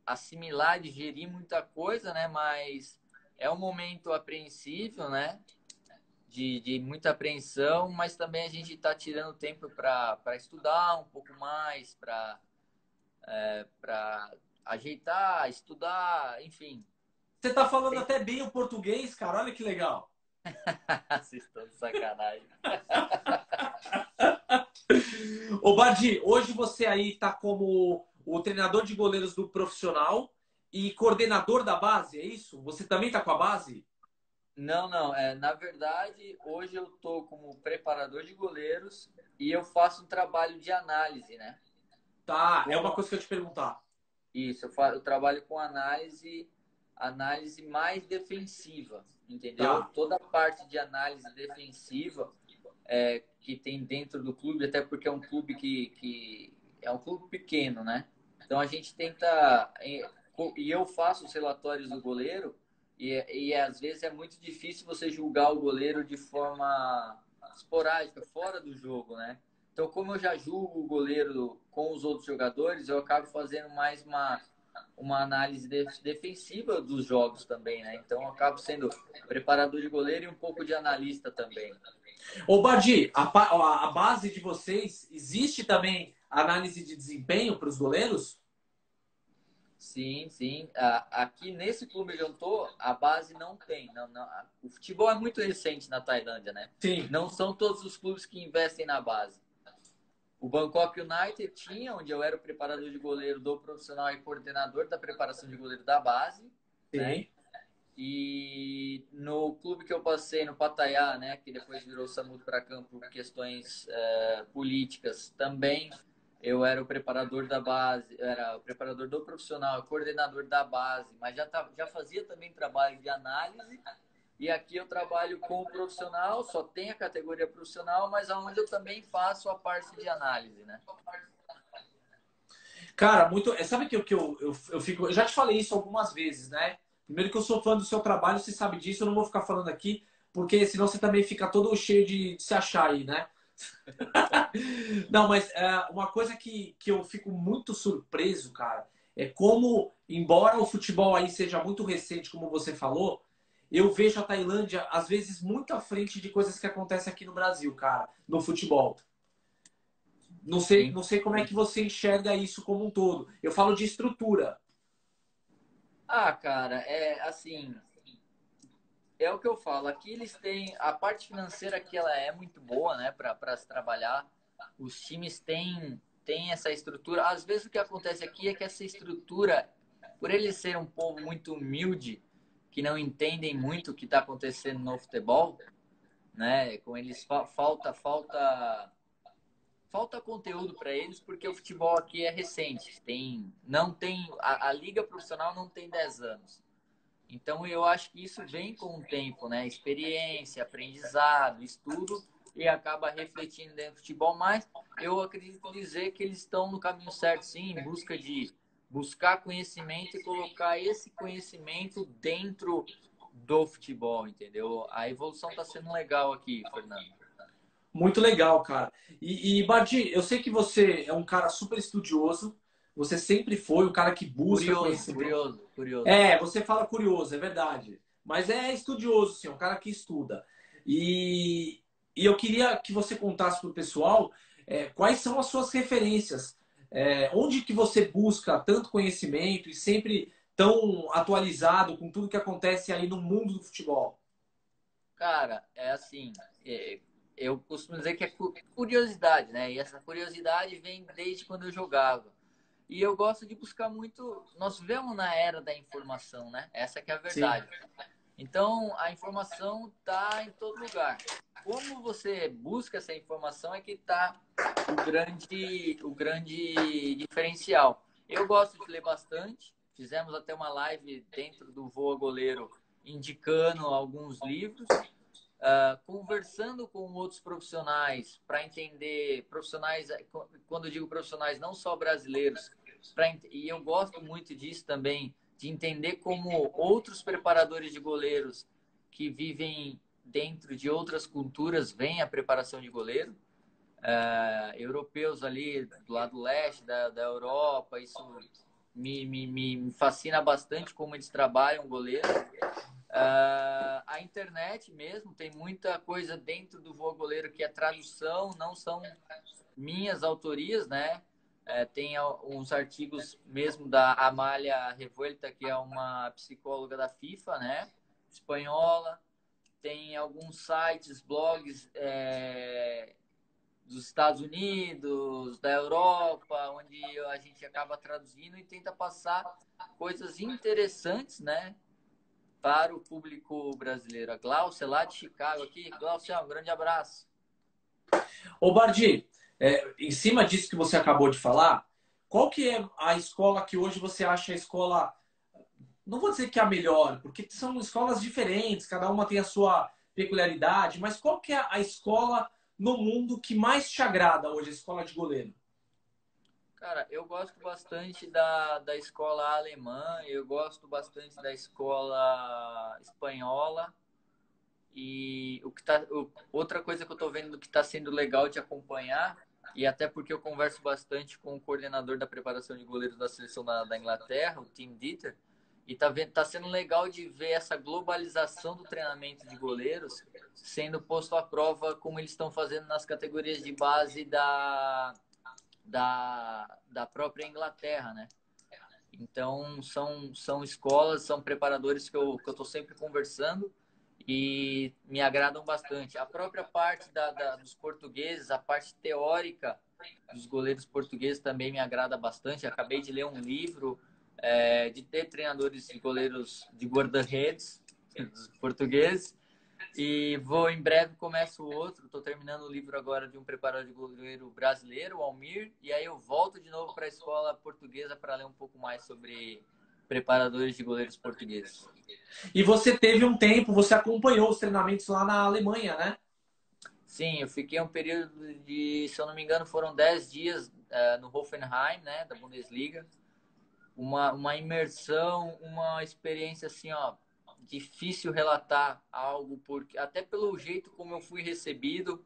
assimilar, digerir muita coisa, né? Mas é um momento apreensível, né? De muita apreensão, mas também a gente está tirando tempo para estudar um pouco mais, para ajeitar, estudar, enfim. Você tá falando até bem o português, cara. Olha que legal. Vocês estão de sacanagem. Ô, Bardi, hoje você aí tá como o treinador de goleiros do profissional e coordenador da base, é isso? Você também tá com a base? Não. Na verdade, hoje eu tô como preparador de goleiros e eu faço um trabalho de análise, né? Tá, é uma coisa que eu ia te perguntar. Isso, eu trabalho com análise mais defensiva, entendeu? Tá. Toda a parte de análise defensiva que tem dentro do clube, até porque é um clube que é um clube pequeno, né? Então a gente tenta, e eu faço os relatórios do goleiro, e às vezes é muito difícil você julgar o goleiro de forma esporádica, fora do jogo, né? Então, como eu já julgo o goleiro com os outros jogadores, eu acabo fazendo mais uma análise defensiva dos jogos também, né? Então, eu acabo sendo preparador de goleiro e um pouco de analista também. Ô, Bardi, a base de vocês, existe também análise de desempenho para os goleiros? Sim, sim. Aqui nesse clube onde eu tô, a base não tem. O futebol é muito recente na Tailândia, né? Sim. Não são todos os clubes que investem na base. O Bangkok United tinha, onde eu era o preparador de goleiro do profissional e coordenador da preparação de goleiro da base, né? Sim. E no clube que eu passei, no Pattaya, né, que depois virou Samut para Campo por questões políticas, também eu era o preparador da base, era o preparador do profissional, coordenador da base, mas já fazia também trabalho de análise. E aqui eu trabalho com o profissional, só tem a categoria profissional, mas aonde eu também faço a parte de análise, né? Cara, muito. Sabe que eu fico. Eu já te falei isso algumas vezes, né? Primeiro que eu sou fã do seu trabalho, você sabe disso, eu não vou ficar falando aqui, porque senão você também fica todo cheio de se achar aí, né? Não, mas uma coisa que eu fico muito surpreso, cara, é como, embora o futebol aí seja muito recente, como você falou, eu vejo a Tailândia, às vezes, muito à frente de coisas que acontecem aqui no Brasil, cara, no futebol. Não sei, Sim. não sei como é que você enxerga isso como um todo. Eu falo de estrutura. Ah, cara, é assim, é o que eu falo. Aqui eles têm a parte financeira que ela é muito boa, né, para se trabalhar. Os times têm essa estrutura. Às vezes o que acontece aqui é que essa estrutura, por eles serem um povo muito humilde, que não entendem muito o que está acontecendo no futebol, né? Com eles falta conteúdo para eles porque o futebol aqui é recente. Não tem a liga profissional não tem 10 anos. Então eu acho que isso vem com o tempo, né? Experiência, aprendizado, estudo e acaba refletindo dentro do futebol, mas eu acredito dizer que eles estão no caminho certo, sim, em busca de buscar conhecimento e colocar esse conhecimento dentro do futebol, entendeu? A evolução está sendo legal aqui, Fernando. Muito legal, cara. Badi, eu sei que você é um cara super estudioso. Você sempre foi um cara que busca Curioso, conhecimento. curioso, curioso. É, você fala curioso, é verdade. Mas é estudioso, sim, é um cara que estuda. E, e eu queria que você contasse para o pessoal quais são as suas referências. Onde que você busca tanto conhecimento e sempre tão atualizado com tudo que acontece aí no mundo do futebol? Cara, é assim, eu costumo dizer que é curiosidade, né? E essa curiosidade vem desde quando eu jogava. E eu gosto de buscar muito. Nós vivemos na era da informação, né? Essa que é a Sim. verdade. Então, a informação está em todo lugar. Como você busca essa informação é que está o grande diferencial. Eu gosto de ler bastante. Fizemos até uma live dentro do Voa Goleiro indicando alguns livros, conversando com outros profissionais para entender profissionais, quando eu digo profissionais, não só brasileiros, e eu gosto muito disso também, de entender como outros preparadores de goleiros que vivem dentro de outras culturas veem a preparação de goleiro. Europeus ali do lado leste da Europa, isso me fascina bastante como eles trabalham o goleiro. A internet mesmo tem muita coisa dentro do Voa Goleiro que é tradução, não são minhas autorias, né? Tem uns artigos mesmo da Amália Revuelta, que é uma psicóloga da FIFA, né? Espanhola. Tem alguns sites, blogs dos Estados Unidos, da Europa, onde a gente acaba traduzindo e tenta passar coisas interessantes, né? Para o público brasileiro. A Glaucia, lá de Chicago, aqui. Glaucia, um grande abraço. Ô, Bardi, em cima disso que você acabou de falar, qual que é a escola que hoje você acha a escola, não vou dizer que é a melhor, porque são escolas diferentes, cada uma tem a sua peculiaridade, mas qual que é a escola no mundo que mais te agrada hoje, a escola de goleiro? Cara, eu gosto bastante da escola alemã, eu gosto bastante da escola espanhola. E outra coisa que eu tô vendo que está sendo legal de acompanhar, e até porque eu converso bastante com o coordenador da preparação de goleiros da seleção da Inglaterra, o Tim Dieter, e tá sendo legal de ver essa globalização do treinamento de goleiros sendo posto à prova como eles estão fazendo nas categorias de base da própria Inglaterra, né? Então, são escolas, são preparadores que eu estou sempre conversando e me agradam bastante. A própria parte dos portugueses, a parte teórica dos goleiros portugueses também me agrada bastante. Acabei de ler um livro de ter treinadores de goleiros de guarda-redes dos portugueses. E em breve começo outro. Estou terminando o livro agora de um preparador de goleiro brasileiro, o Almir. E aí eu volto de novo para a escola portuguesa para ler um pouco mais sobre preparadores de goleiros portugueses. E você teve um tempo, você acompanhou os treinamentos lá na Alemanha, né? Sim, eu fiquei um período de, se eu não me engano, foram 10 dias no Hoffenheim, né, da Bundesliga. Uma imersão, uma experiência assim, ó, difícil relatar algo, porque até pelo jeito como eu fui recebido,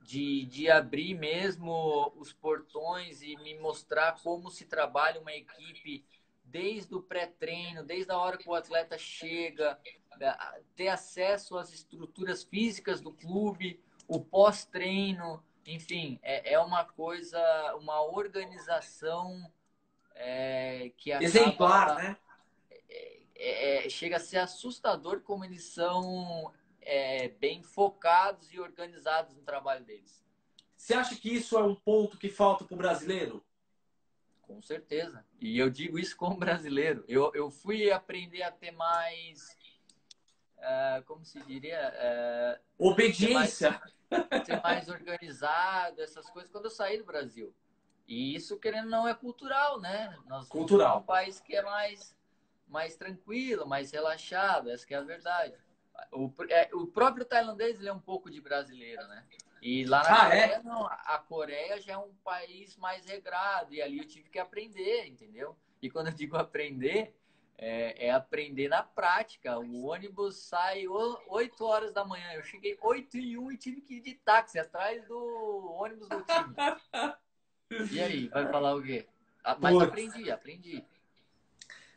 de abrir mesmo os portões e me mostrar como se trabalha uma equipe desde o pré-treino, desde a hora que o atleta chega, ter acesso às estruturas físicas do clube, o pós-treino, enfim, é uma coisa, uma organização que Exemplar, acaba né? chega a ser assustador como eles são bem focados e organizados no trabalho deles. Você acha que isso é um ponto que falta para o brasileiro? Com certeza. E eu digo isso como brasileiro. Eu fui aprender a ter mais, como se diria, ser mais, Obediência ser mais organizado, essas coisas, quando eu saí do Brasil. E isso, querendo ou não, é cultural, né? Nós somos um cultural. país que é mais tranquilo, mais relaxado, essa que é a verdade. O próprio tailandês ele é um pouco de brasileiro, né? E lá na Ah, Coreia, é? não. A Coreia já é um país mais regrado, e ali eu tive que aprender, entendeu? E quando eu digo aprender, é aprender na prática. O ônibus sai 8 horas da manhã. Eu cheguei 8h01 e tive que ir de táxi atrás do ônibus do time. E aí, vai falar o quê? Mas Putz. aprendi.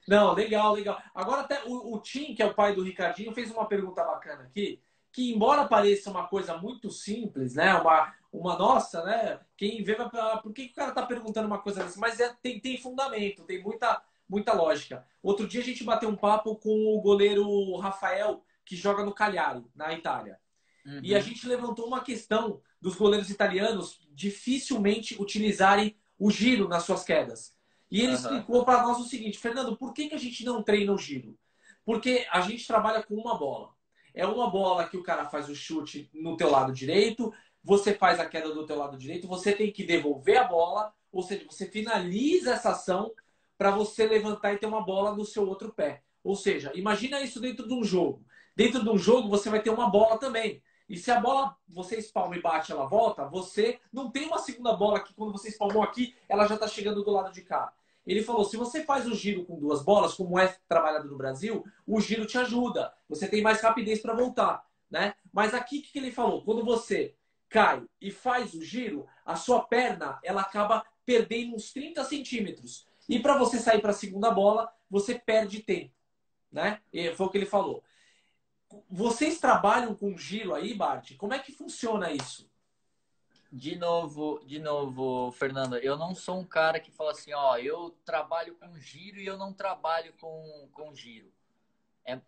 Não, legal, legal. Agora até o Tim, que é o pai do Ricardinho, fez uma pergunta bacana aqui, que embora pareça uma coisa muito simples, né? Uma nossa, né? Quem vê vai falar, por que o cara tá perguntando uma coisa dessa? Mas tem fundamento, tem muita lógica. Outro dia a gente bateu um papo com o goleiro Rafael, que joga no Cagliari, na Itália. E a Uhum, gente levantou uma questão dos goleiros italianos dificilmente utilizarem o giro nas suas quedas. E ele aham, explicou para nós o seguinte: Fernando, por que a gente não treina o giro? Porque a gente trabalha com uma bola. É uma bola que o cara faz o chute no teu lado direito, você faz a queda do teu lado direito, você tem que devolver a bola, ou seja, você finaliza essa ação para você levantar e ter uma bola no seu outro pé. Ou seja, imagina isso dentro de um jogo. Dentro de um jogo você vai ter uma bola também. E se a bola você espalma e bate, ela volta, você não tem uma segunda bola que quando você espalmou aqui, ela já está chegando do lado de cá. Ele falou: se você faz o giro com duas bolas, como é trabalhado no Brasil, o giro te ajuda. Você tem mais rapidez para voltar, né? Mas aqui o que ele falou? Quando você cai e faz o giro, a sua perna ela acaba perdendo uns 30 centímetros. E para você sair para a segunda bola, você perde tempo, né? E foi o que ele falou. Vocês trabalham com giro aí, Bart? Como é que funciona isso? De novo, Fernanda, eu não sou um cara que fala assim, ó, eu trabalho com giro e eu não trabalho com giro.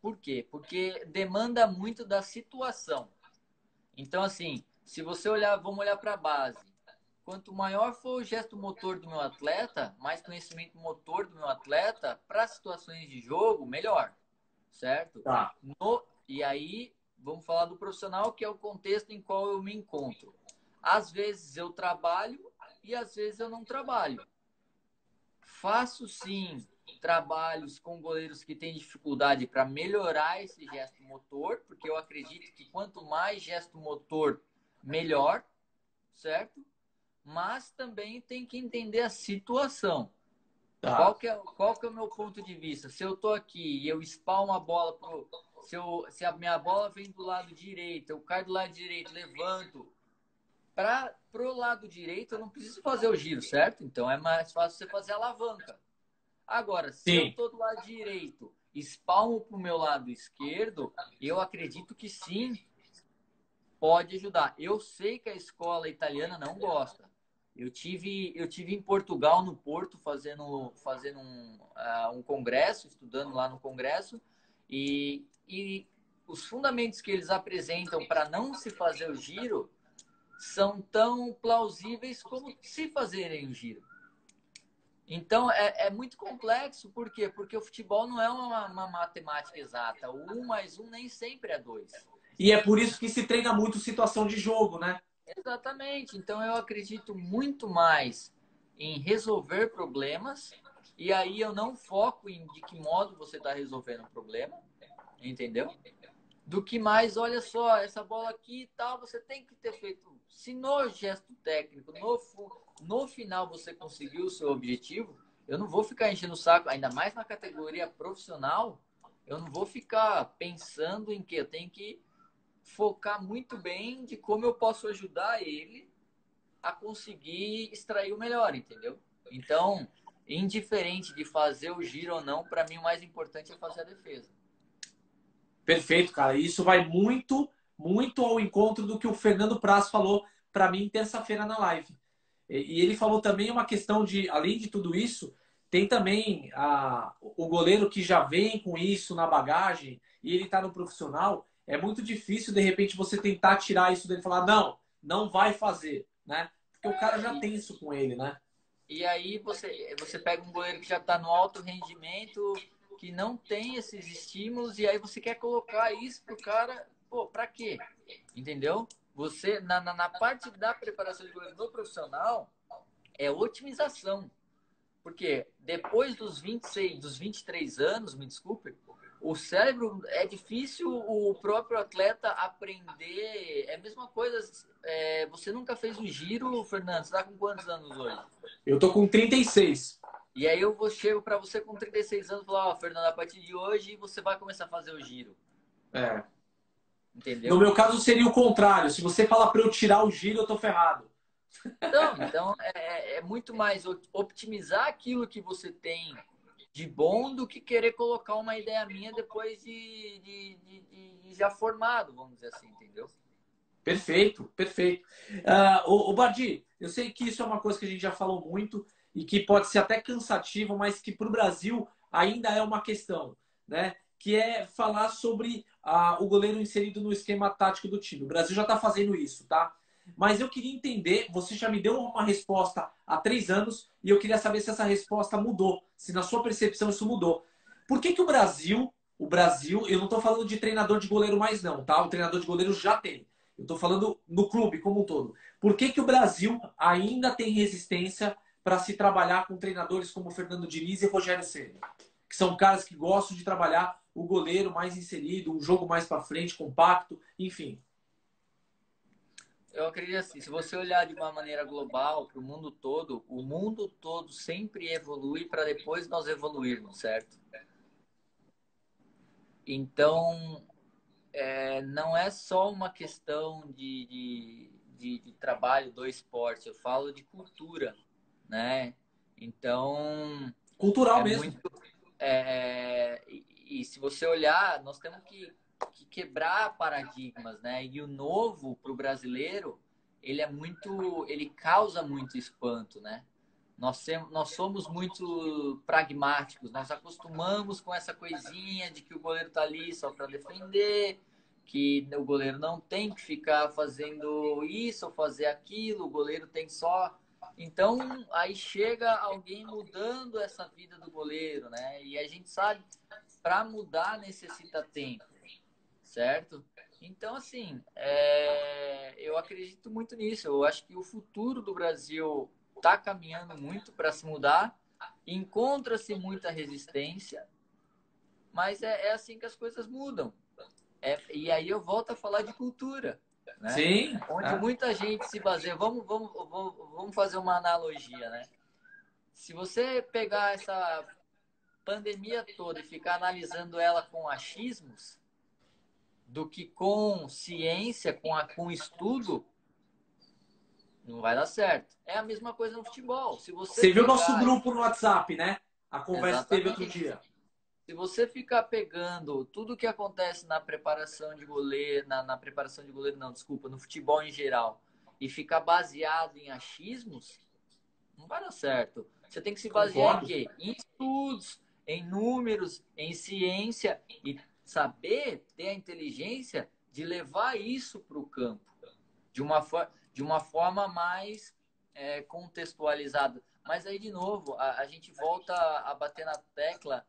Por quê? Porque demanda muito da situação. Então, assim, se você olhar, vamos olhar para a base. Quanto maior for o gesto motor do meu atleta, mais conhecimento motor do meu atleta, para situações de jogo, melhor, certo? Tá. E aí, vamos falar do profissional, que é o contexto em qual eu me encontro. Às vezes eu trabalho e às vezes eu não trabalho. Faço sim trabalhos com goleiros que têm dificuldade para melhorar esse gesto motor, porque eu acredito que quanto mais gesto motor, melhor, certo? Mas também tem que entender a situação. Tá. Qual que é o meu ponto de vista? Se eu tô aqui e eu espalmo a bola se a minha bola vem do lado direito, eu caio do lado direito, levanto, pro lado direito eu não preciso fazer o giro, certo? Então é mais fácil você fazer a alavanca. Agora, se eu Sim. tô do lado direito, espalmo pro meu lado esquerdo, eu acredito que sim, pode ajudar. Eu sei que a escola italiana não gosta. Eu tive em Portugal, no Porto, fazendo um congresso, estudando lá no congresso, e os fundamentos que eles apresentam para não se fazer o giro são tão plausíveis como se fazerem o giro. Então, é muito complexo. Por quê? Porque o futebol não é uma matemática exata. O 1 mais 1 nem sempre é 2. E é por isso que se treina muito situação de jogo, né? Exatamente. Então, eu acredito muito mais em resolver problemas. E aí eu não foco em de que modo você está resolvendo o problema, entendeu? Do que mais, olha só, essa bola aqui e tal, você tem que ter feito. Se no gesto técnico, no final você conseguiu o seu objetivo, eu não vou ficar enchendo o saco, ainda mais na categoria profissional, eu não vou ficar pensando em que eu tenho que focar muito bem de como eu posso ajudar ele a conseguir extrair o melhor, entendeu? Então, indiferente de fazer o giro ou não, para mim o mais importante é fazer a defesa. Perfeito, cara. Isso vai muito, muito ao encontro do que o Fernando Praz falou para mim terça-feira na live. E ele falou também uma questão de, além de tudo isso, tem também o goleiro que já vem com isso na bagagem e ele está no profissional. É muito difícil, de repente, você tentar tirar isso dele e falar, não, não vai fazer, né? Porque o cara já tem isso com ele, né? E aí você pega um goleiro que já está no alto rendimento, que não tem esses estímulos, e aí você quer colocar isso pro cara, pô, pra quê? Entendeu? Você, na parte da preparação de goleiro no profissional, é otimização. Porque depois dos 26, dos 23 anos, me desculpe, o cérebro é difícil o próprio atleta aprender. É a mesma coisa. Você nunca fez um giro, Fernando? Você está com quantos anos hoje? Eu tô com 36. E aí chego para você com 36 anos e falar, ó, Fernando, a partir de hoje você vai começar a fazer o giro. É. No Entendeu? meu caso seria o contrário. Se você falar para eu tirar o giro, eu tô ferrado. Então é muito mais optimizar aquilo que você tem de bom do que querer colocar uma ideia minha depois de já formado, vamos dizer assim, entendeu? Perfeito, perfeito. O Bardi, eu sei que isso é uma coisa que a gente já falou muito e que pode ser até cansativo, mas que para o Brasil ainda é uma questão, né? Que é falar sobre o goleiro inserido no esquema tático do time. O Brasil já está fazendo isso, tá? Mas eu queria entender, você já me deu uma resposta há 3 anos e eu queria saber se essa resposta mudou, se na sua percepção isso mudou. Por que que o Brasil, eu não estou falando de treinador de goleiro mais não, tá? O treinador de goleiro já tem. Eu estou falando no clube como um todo. Por que que o Brasil ainda tem resistência para se trabalhar com treinadores como Fernando Diniz e Rogério Ceni? Que são caras que gostam de trabalhar o goleiro mais inserido, um jogo mais para frente, compacto, enfim. Eu acredito assim, se você olhar de uma maneira global para o mundo todo sempre evolui para depois nós evoluirmos, certo? Então, não é só uma questão de trabalho do esporte, eu falo de cultura, né? Então, Cultural é mesmo. muito. E se você olhar, nós temos que quebrar paradigmas, né? E o novo para o brasileiro, ele causa muito espanto, né? Nós somos muito pragmáticos, nós acostumamos com essa coisinha de que o goleiro tá ali só para defender, que o goleiro não tem que ficar fazendo isso ou fazer aquilo, o goleiro tem só. Então, aí chega alguém mudando essa vida do goleiro, né? E a gente sabe, para mudar necessita tempo, certo? Então, assim, eu acredito muito nisso. Eu acho que o futuro do Brasil está caminhando muito para se mudar. Encontra-se muita resistência, mas é assim que as coisas mudam. E aí eu volto a falar de cultura, né? Sim. Onde muita gente se baseia. Vamos fazer uma analogia, né? Se você pegar essa pandemia toda e ficar analisando ela com achismos, do que com ciência, com estudo, não vai dar certo. É a mesma coisa no futebol. Se você Você viu o nosso pegar. grupo no WhatsApp, né? A conversa que teve outro Exatamente. dia. Se você ficar pegando tudo que acontece na preparação de goleiro, na preparação de goleiro, não, desculpa, no futebol em geral, e ficar baseado em achismos, Não vai dar certo. Você tem que se basear em Concordo. quê? Em estudos, em números, em ciência e saber ter a inteligência de levar isso para o campo de uma forma mais contextualizada. Mas aí, de novo, a gente volta a bater na tecla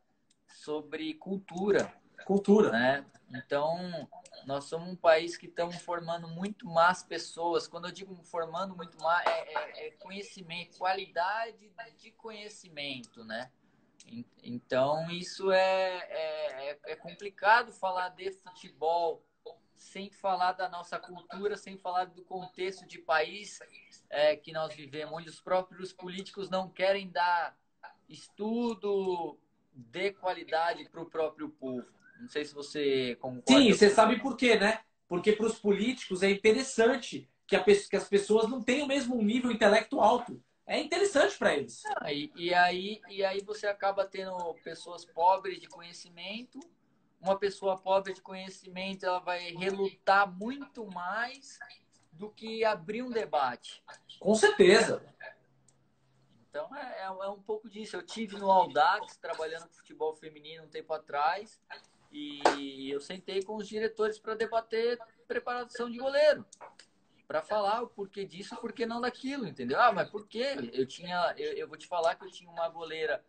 sobre cultura, Cultura. né? Então, nós somos um país que estamos formando muito mais pessoas. Quando eu digo formando muito mais, é conhecimento, qualidade de conhecimento, né? Então, isso é complicado falar de futebol sem falar da nossa cultura, sem falar do contexto de país que nós vivemos, onde os próprios políticos não querem dar estudo de qualidade para o próprio povo. Não sei se você Sim, concorda você comigo. sabe por quê, né? Porque para os políticos é interessante que as pessoas não tenham mesmo um nível intelecto alto. É interessante para eles. E aí você acaba tendo pessoas pobres de conhecimento. Uma pessoa pobre de conhecimento, ela vai relutar muito mais do que abrir um debate. Com certeza. Então é um pouco disso. Eu tive no Audax trabalhando com futebol feminino um tempo atrás e eu sentei com os diretores para debater preparação de goleiro, para falar o porquê disso, o porquê não daquilo, entendeu? Ah, mas por quê? Eu vou te falar que eu tinha uma goleira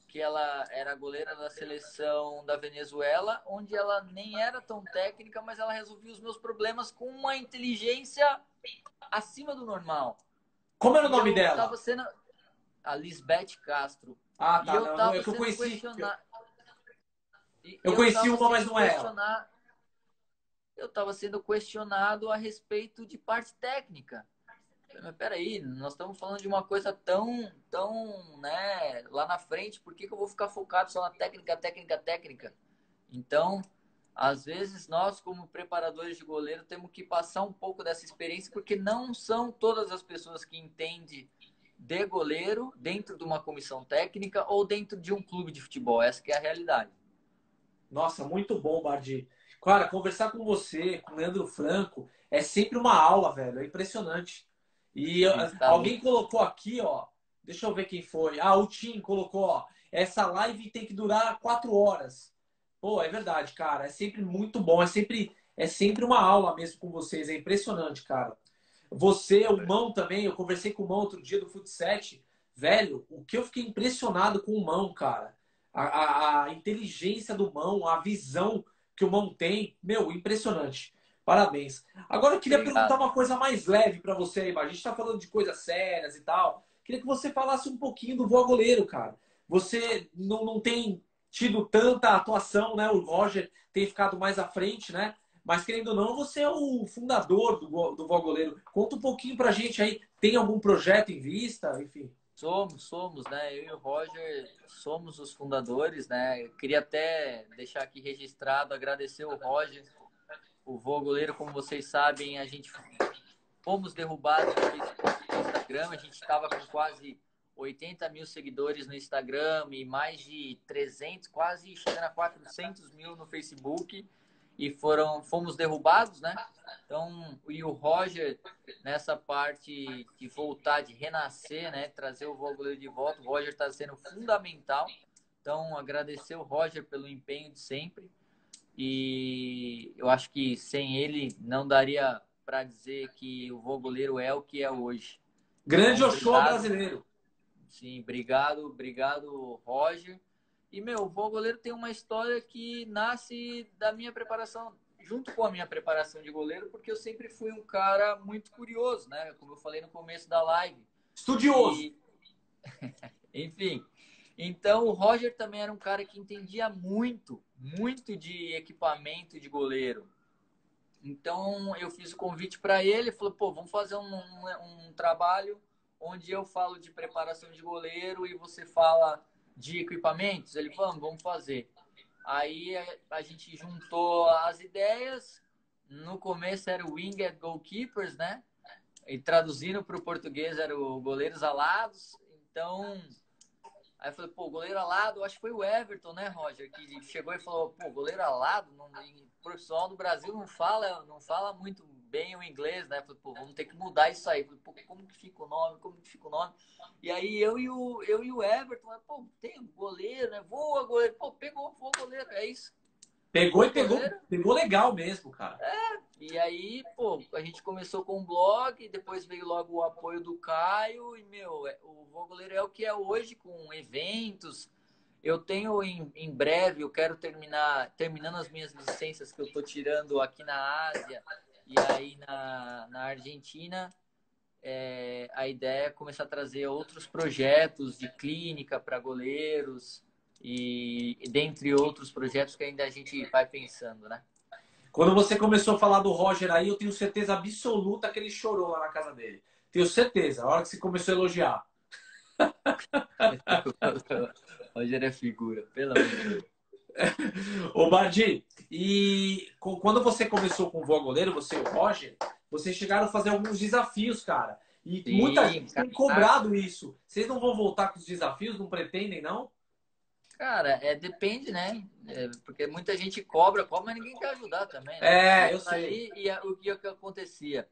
que ela era goleira da seleção da Venezuela, onde ela nem era tão técnica, mas ela resolvia os meus problemas com uma inteligência acima do normal. Como era o E nome eu estava dela? sendo a Lisbeth Castro. Ah, E tá. eu Não, estava é que eu sendo conheci. questionado. E Eu eu conheci estava uma, mas sendo não é ela. questionado. Eu estava sendo questionado a respeito de parte técnica. Mas peraí, nós estamos falando de uma coisa tão, né, lá na frente, por que eu vou ficar focado só na técnica, técnica, técnica? Então, às vezes, nós, como preparadores de goleiro, temos que passar um pouco dessa experiência, porque não são todas as pessoas que entendem de goleiro dentro de uma comissão técnica ou dentro de um clube de futebol. Essa que é a realidade. Nossa, muito bom, Bardi. Cara, conversar com você, com o Leandro Franco, é sempre uma aula, velho. É impressionante. E Tá alguém louco. colocou aqui, ó. Deixa eu ver quem foi. Ah, o Tim colocou, ó. Essa live tem que durar 4 horas. Pô, é verdade, cara. É sempre muito bom. É sempre uma aula mesmo com vocês. É impressionante, cara. Você, o Mão também. Eu conversei com o Mão outro dia do Futset. Velho, o que eu fiquei impressionado com o Mão, cara. A inteligência do Mão, a visão que o Mão tem, meu, impressionante. Parabéns. Agora eu queria perguntar Obrigado. uma coisa mais leve para você aí, Bar. A gente está falando de coisas sérias e tal. Queria que você falasse um pouquinho do Vó Goleiro, cara. Você não tem tido tanta atuação, né? O Roger tem ficado mais à frente, né? Mas querendo ou não, você é o fundador do Vó Goleiro. Conta um pouquinho pra gente aí. Tem algum projeto em vista? Enfim. Somos, né? Eu e o Roger somos os fundadores, né? Eu queria até deixar aqui registrado, agradecer o Roger, o Vô Goleiro, como vocês sabem, a gente fomos derrubados do Facebook e do Instagram, a gente estava com quase 80 mil seguidores no Instagram e mais de 300, quase chegando a 400 mil no Facebook e fomos derrubados, né? Então, e o Roger, nessa parte de voltar, de renascer, né? Trazer o goleiro de volta, o Roger está sendo fundamental. Então, agradecer o Roger pelo empenho de sempre. E eu acho que sem ele não daria para dizer que o Vô Goleiro é o que é hoje. Grande Então, Ochoa obrigado. brasileiro. Sim, obrigado, Roger. E, meu, o Vô Goleiro tem uma história que nasce da minha preparação, junto com a minha preparação de goleiro, porque eu sempre fui um cara muito curioso, né? Como eu falei no começo da live. Estudioso. E, enfim. Então, o Roger também era um cara que entendia muito de equipamento de goleiro. Então, eu fiz o convite para ele, falou, pô, vamos fazer um trabalho onde eu falo de preparação de goleiro e você fala de equipamentos. Ele, vamos fazer. Aí a gente juntou as ideias. No começo era o Winged Goalkeepers, né? E traduzindo para o português era o goleiros alados. Então, aí eu falei, pô, goleiro alado, acho que foi o Everton, né, Roger, que chegou e falou, pô, goleiro alado, o profissional do Brasil não fala muito bem o inglês, né? Falei, pô, vamos ter que mudar isso aí. Falei, pô, como que fica o nome? Como que fica o nome? E aí eu e o Everton, pô, tem um goleiro, né? Voa goleiro. Pô, pegou, voa goleiro. É isso. Pegou Voa e pegou, goleiro. pegou legal mesmo, cara. E aí, pô, a gente começou com um blog, depois veio logo o apoio do Caio. E, meu, o Voa Goleiro é o que é hoje, com eventos. Eu tenho em breve, eu quero terminando as minhas licenças que eu estou tirando aqui na Ásia e aí na Argentina, a ideia é começar a trazer outros projetos de clínica para goleiros e dentre outros projetos que ainda a gente vai pensando, né? Quando você começou a falar do Roger aí, eu tenho certeza absoluta que ele chorou lá na casa dele. Tenho certeza, a hora que você começou a elogiar. O Roger é figura, pelo amor de Deus. Ô, Bardi, e quando você começou com o Voa Goleiro, você e o Roger, vocês chegaram a fazer alguns desafios, cara. E muita Sim, gente tem cobrado isso. Vocês não vão voltar com os desafios? Não pretendem, não? cara, depende, né? Porque muita gente cobra, mas ninguém quer ajudar também, né? E É, eu eu sei. saí e o que acontecia?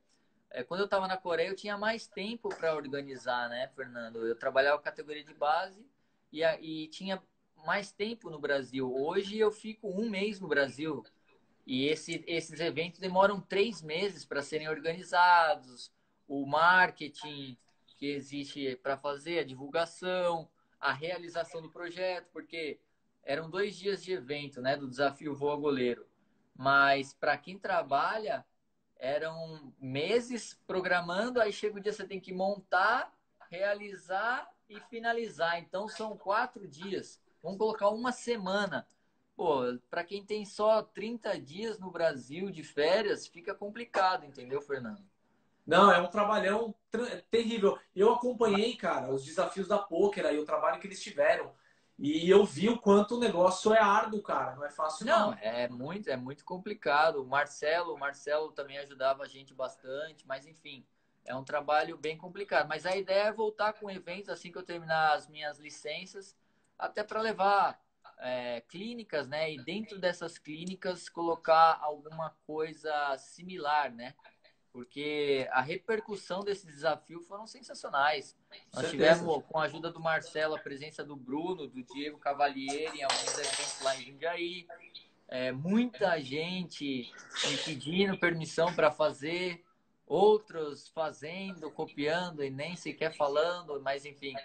Quando eu estava na Coreia, eu tinha mais tempo para organizar, né, Fernando? Eu trabalhava categoria de base e tinha mais tempo no Brasil. Hoje eu fico um mês no Brasil e esses eventos demoram 3 meses para serem organizados. O marketing que existe para fazer, a divulgação, a realização do projeto, porque eram 2 dias de evento, né, do desafio Voa Goleiro. Mas para quem trabalha, eram meses programando, aí chega o dia você tem que montar, realizar e finalizar. Então são 4 dias. Vamos colocar uma semana. Pô, para quem tem só 30 dias no Brasil de férias, fica complicado, entendeu, Fernando? Não, é um trabalhão terrível. Eu acompanhei, cara, os desafios da Poker aí, o trabalho que eles tiveram. E eu vi o quanto o negócio é árduo, cara. Não é fácil, Não, não. é muito complicado. O Marcelo também ajudava a gente bastante, mas enfim, é um trabalho bem complicado. Mas a ideia é voltar com eventos assim que eu terminar as minhas licenças, até para levar clínicas, né? E dentro dessas clínicas colocar alguma coisa similar, né? Porque a repercussão desse desafio foram sensacionais. Com Nós certeza. tivemos, com a ajuda do Marcelo, a presença do Bruno, do Diego Cavalieri em alguns eventos lá em Jundiaí. Muita gente me pedindo permissão para fazer, outros fazendo, copiando e nem sequer falando, mas enfim,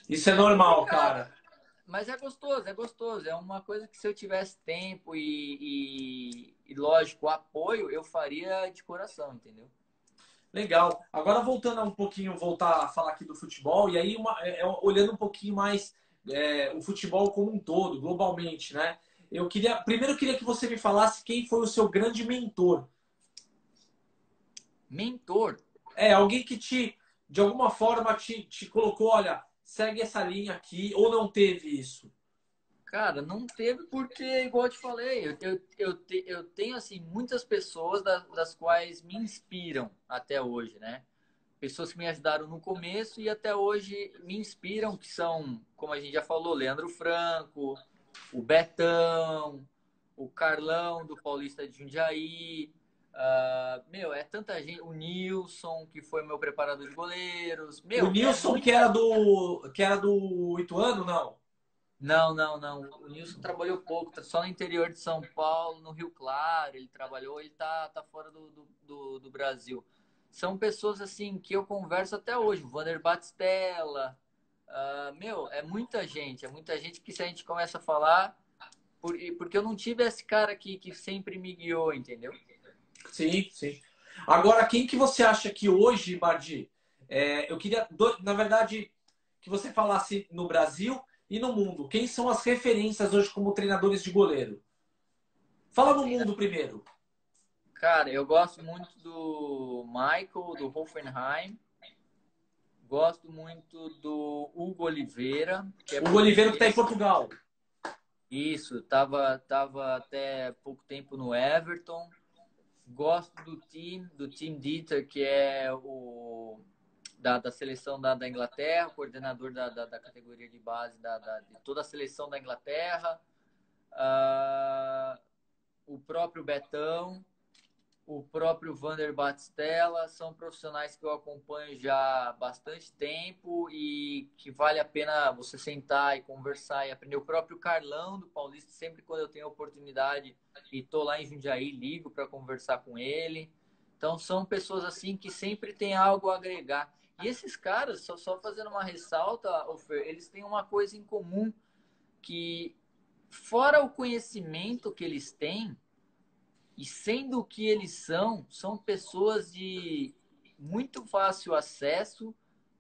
Isso é é normal, complicado. cara. Mas é gostoso, é gostoso. É uma coisa que se eu tivesse tempo e lógico, apoio, eu faria de coração, entendeu? Legal. Agora voltando a um pouquinho, voltar a falar aqui do futebol, e aí olhando um pouquinho mais o futebol como um todo, globalmente, né? Primeiro eu queria que você me falasse quem foi o seu grande mentor. Mentor, Alguém que de alguma forma, te colocou, olha, segue essa linha aqui, ou não teve isso? cara, não teve porque, igual eu te falei, eu tenho, assim, muitas pessoas das quais me inspiram até hoje, né? Pessoas que me ajudaram no começo e até hoje me inspiram, que são, como a gente já falou, Leandro Franco, o Betão, o Carlão do Paulista de Jundiaí. Meu, é tanta gente. O Nilson, que foi meu preparador de goleiros. O Meu, é Nilson, muita. que era do Ituano, não? Não, não, não. O Nilson trabalhou pouco, tá só no interior de São Paulo, no Rio Claro. Ele trabalhou, ele tá fora do Brasil. São pessoas assim que eu converso até hoje. O Vander Batistella. Meu, é muita gente que se a gente começa a falar, porque eu não tive esse cara aqui que sempre me guiou, entendeu? Sim, sim. Agora, quem que você acha que hoje, Bardi, eu queria, na verdade, que você falasse no Brasil e no mundo. Quem são as referências hoje como treinadores de goleiro? Fala no mundo primeiro. Cara, eu gosto muito do Michael, do Hoffenheim. Gosto muito do Hugo Oliveira, que é O Oliveira que está em português. Portugal. Isso, tava até pouco tempo no Everton. Gosto do Tim Dieter, que é o da seleção da Inglaterra, coordenador da categoria de base de toda a seleção da Inglaterra. O próprio Betão. o próprio Vander Batistella, são profissionais que eu acompanho já há bastante tempo e que vale a pena você sentar e conversar e aprender. O próprio Carlão do Paulista, sempre quando eu tenho oportunidade e tô lá em Jundiaí, ligo para conversar com ele. Então são pessoas assim que sempre tem algo a agregar. E esses caras, só fazendo uma ressalta, Fer, eles têm uma coisa em comum que, fora o conhecimento que eles têm, e sendo o que eles são pessoas de muito fácil acesso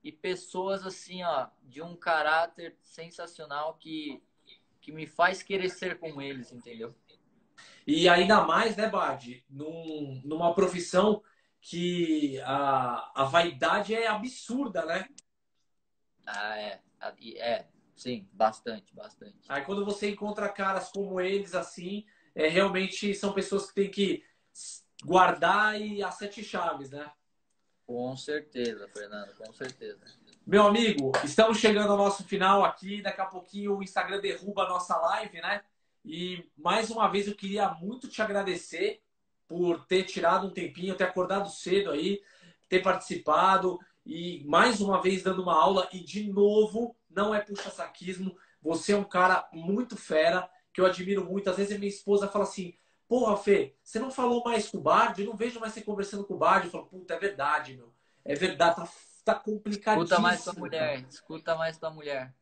e pessoas assim, ó, de um caráter sensacional que me faz querer ser como eles, entendeu? E ainda mais, né, Bard, numa profissão que a vaidade é absurda, né? Ah, sim, bastante, bastante. Aí quando você encontra caras como eles, assim, realmente são pessoas que tem que guardar e as sete chaves, né? Com certeza, Fernando, com certeza. Meu amigo, estamos chegando ao nosso final aqui. Daqui a pouquinho o Instagram derruba a nossa live, né? E mais uma vez eu queria muito te agradecer por ter tirado um tempinho, ter acordado cedo aí, ter participado e mais uma vez dando uma aula. E de novo, não é puxa-saquismo. Você é um cara muito fera, que eu admiro muito. Às vezes a minha esposa fala assim: Porra, Fê, você não falou mais com o Bard? Eu não vejo mais você conversando com o Bard. Eu falo: Puta, é verdade, meu. É verdade, tá Escuta mais tua complicadíssimo, cara. mulher, escuta mais tua mulher.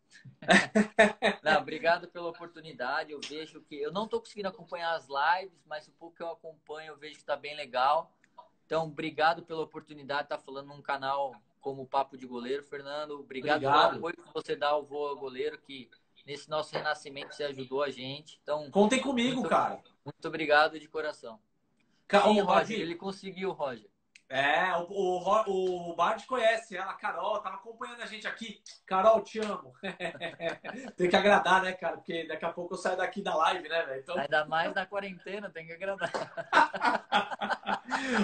Não, obrigado pela oportunidade. Eu vejo que eu não estou conseguindo acompanhar as lives, mas o pouco que eu acompanho, eu vejo que está bem legal. Então, obrigado pela oportunidade de estar falando num canal como o Papo de Goleiro, Fernando. Obrigado pelo Obrigado. apoio que você dá ao Voa Goleiro, que nesse nosso renascimento você ajudou a gente. Então, Contem comigo, muito, cara. muito obrigado de coração. Sim, Ô, Roger, Badi, ele conseguiu, Roger. o Bard conhece ela, a Carol, tava acompanhando a gente aqui. Carol, te amo. Tem que agradar, né, cara? Porque daqui a pouco eu saio daqui da live, né, velho? Então, Ainda mais na quarentena, tem que agradar.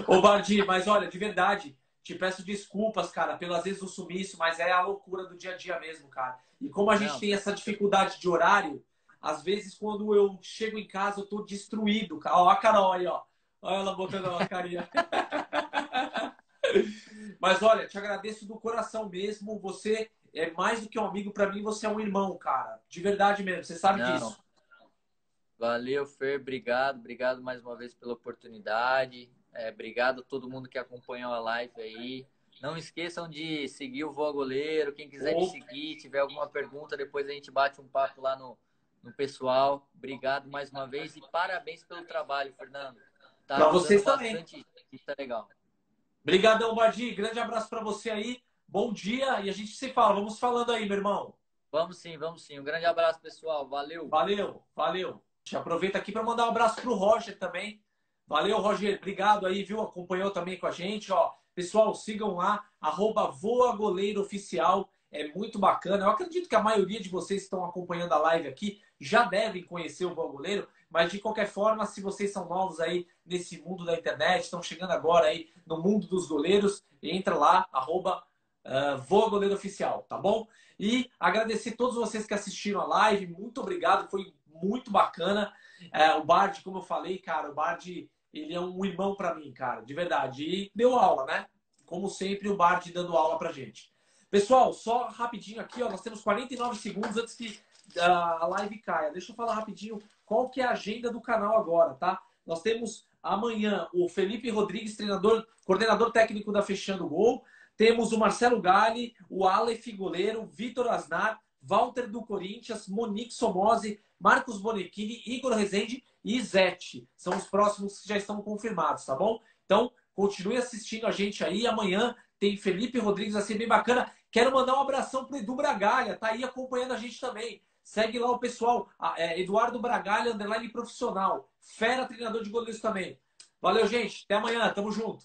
ô, Bardi, mas olha, de verdade, te peço desculpas, cara, pelo às vezes o sumiço, mas é a loucura do dia a dia mesmo, cara. E como a gente Não, tem essa dificuldade de horário, às vezes quando eu chego em casa eu tô destruído, cara. Ó, a Carol aí, ó. Olha ela botando a carinha. Mas olha, te agradeço do coração mesmo. Você é mais do que um amigo para mim, você é um irmão, cara. De verdade mesmo, você sabe não. disso. Valeu, Fer. Obrigado. Obrigado mais uma vez pela oportunidade. Obrigado a todo mundo que acompanhou a live aí. Não esqueçam de seguir o Voa Goleiro. Quem quiser me Ou seguir, tiver alguma pergunta, depois a gente bate um papo lá no pessoal. Obrigado mais uma vez e parabéns pelo trabalho, Fernando. Tá para ajudando vocês também. bastante gente. Tá legal. Obrigadão, Bardi. Grande abraço para você aí. Bom dia e a gente se fala. Vamos falando aí, meu irmão. Vamos sim, vamos sim. Um grande abraço, pessoal. Valeu. Valeu, valeu. Já aproveita aqui para mandar um abraço pro Roger também. Valeu, Roger. Obrigado aí, viu? Acompanhou também com a gente, ó. Pessoal, sigam lá, @voagoleirooficial. É muito bacana. Eu acredito que a maioria de vocês que estão acompanhando a live aqui já devem conhecer o Voa Goleiro, mas de qualquer forma, se vocês são novos aí nesse mundo da internet, estão chegando agora aí no mundo dos goleiros, entra lá, Voa Goleiro Oficial, tá bom? E agradecer a todos vocês que assistiram a live. Muito obrigado, foi muito bacana. O Bard, como eu falei, cara, o Bard, ele é um irmão para mim, cara, de verdade. E deu aula, né? Como sempre, o Bard dando aula pra gente. Pessoal, só rapidinho aqui, ó, nós temos 49 segundos antes que a live caia. Deixa eu falar rapidinho qual que é a agenda do canal agora, tá? Nós temos amanhã o Felipe Rodrigues, treinador, coordenador técnico da Fechando Gol. Temos o Marcelo Galli, o Aleph goleiro, Vitor Asnar, Walter do Corinthians, Monique Somose, Marcos Bonechini, Igor Rezende e Zete. São os próximos que já estão confirmados, tá bom? Então, continue assistindo a gente aí. Amanhã tem Felipe Rodrigues, vai ser bem bacana. Quero mandar um abração pro Edu Bragalha, tá aí acompanhando a gente também. Segue lá o pessoal, Eduardo Bragalha, underline profissional. Fera, treinador de goleiros também. Valeu, gente. Até amanhã. Tamo junto.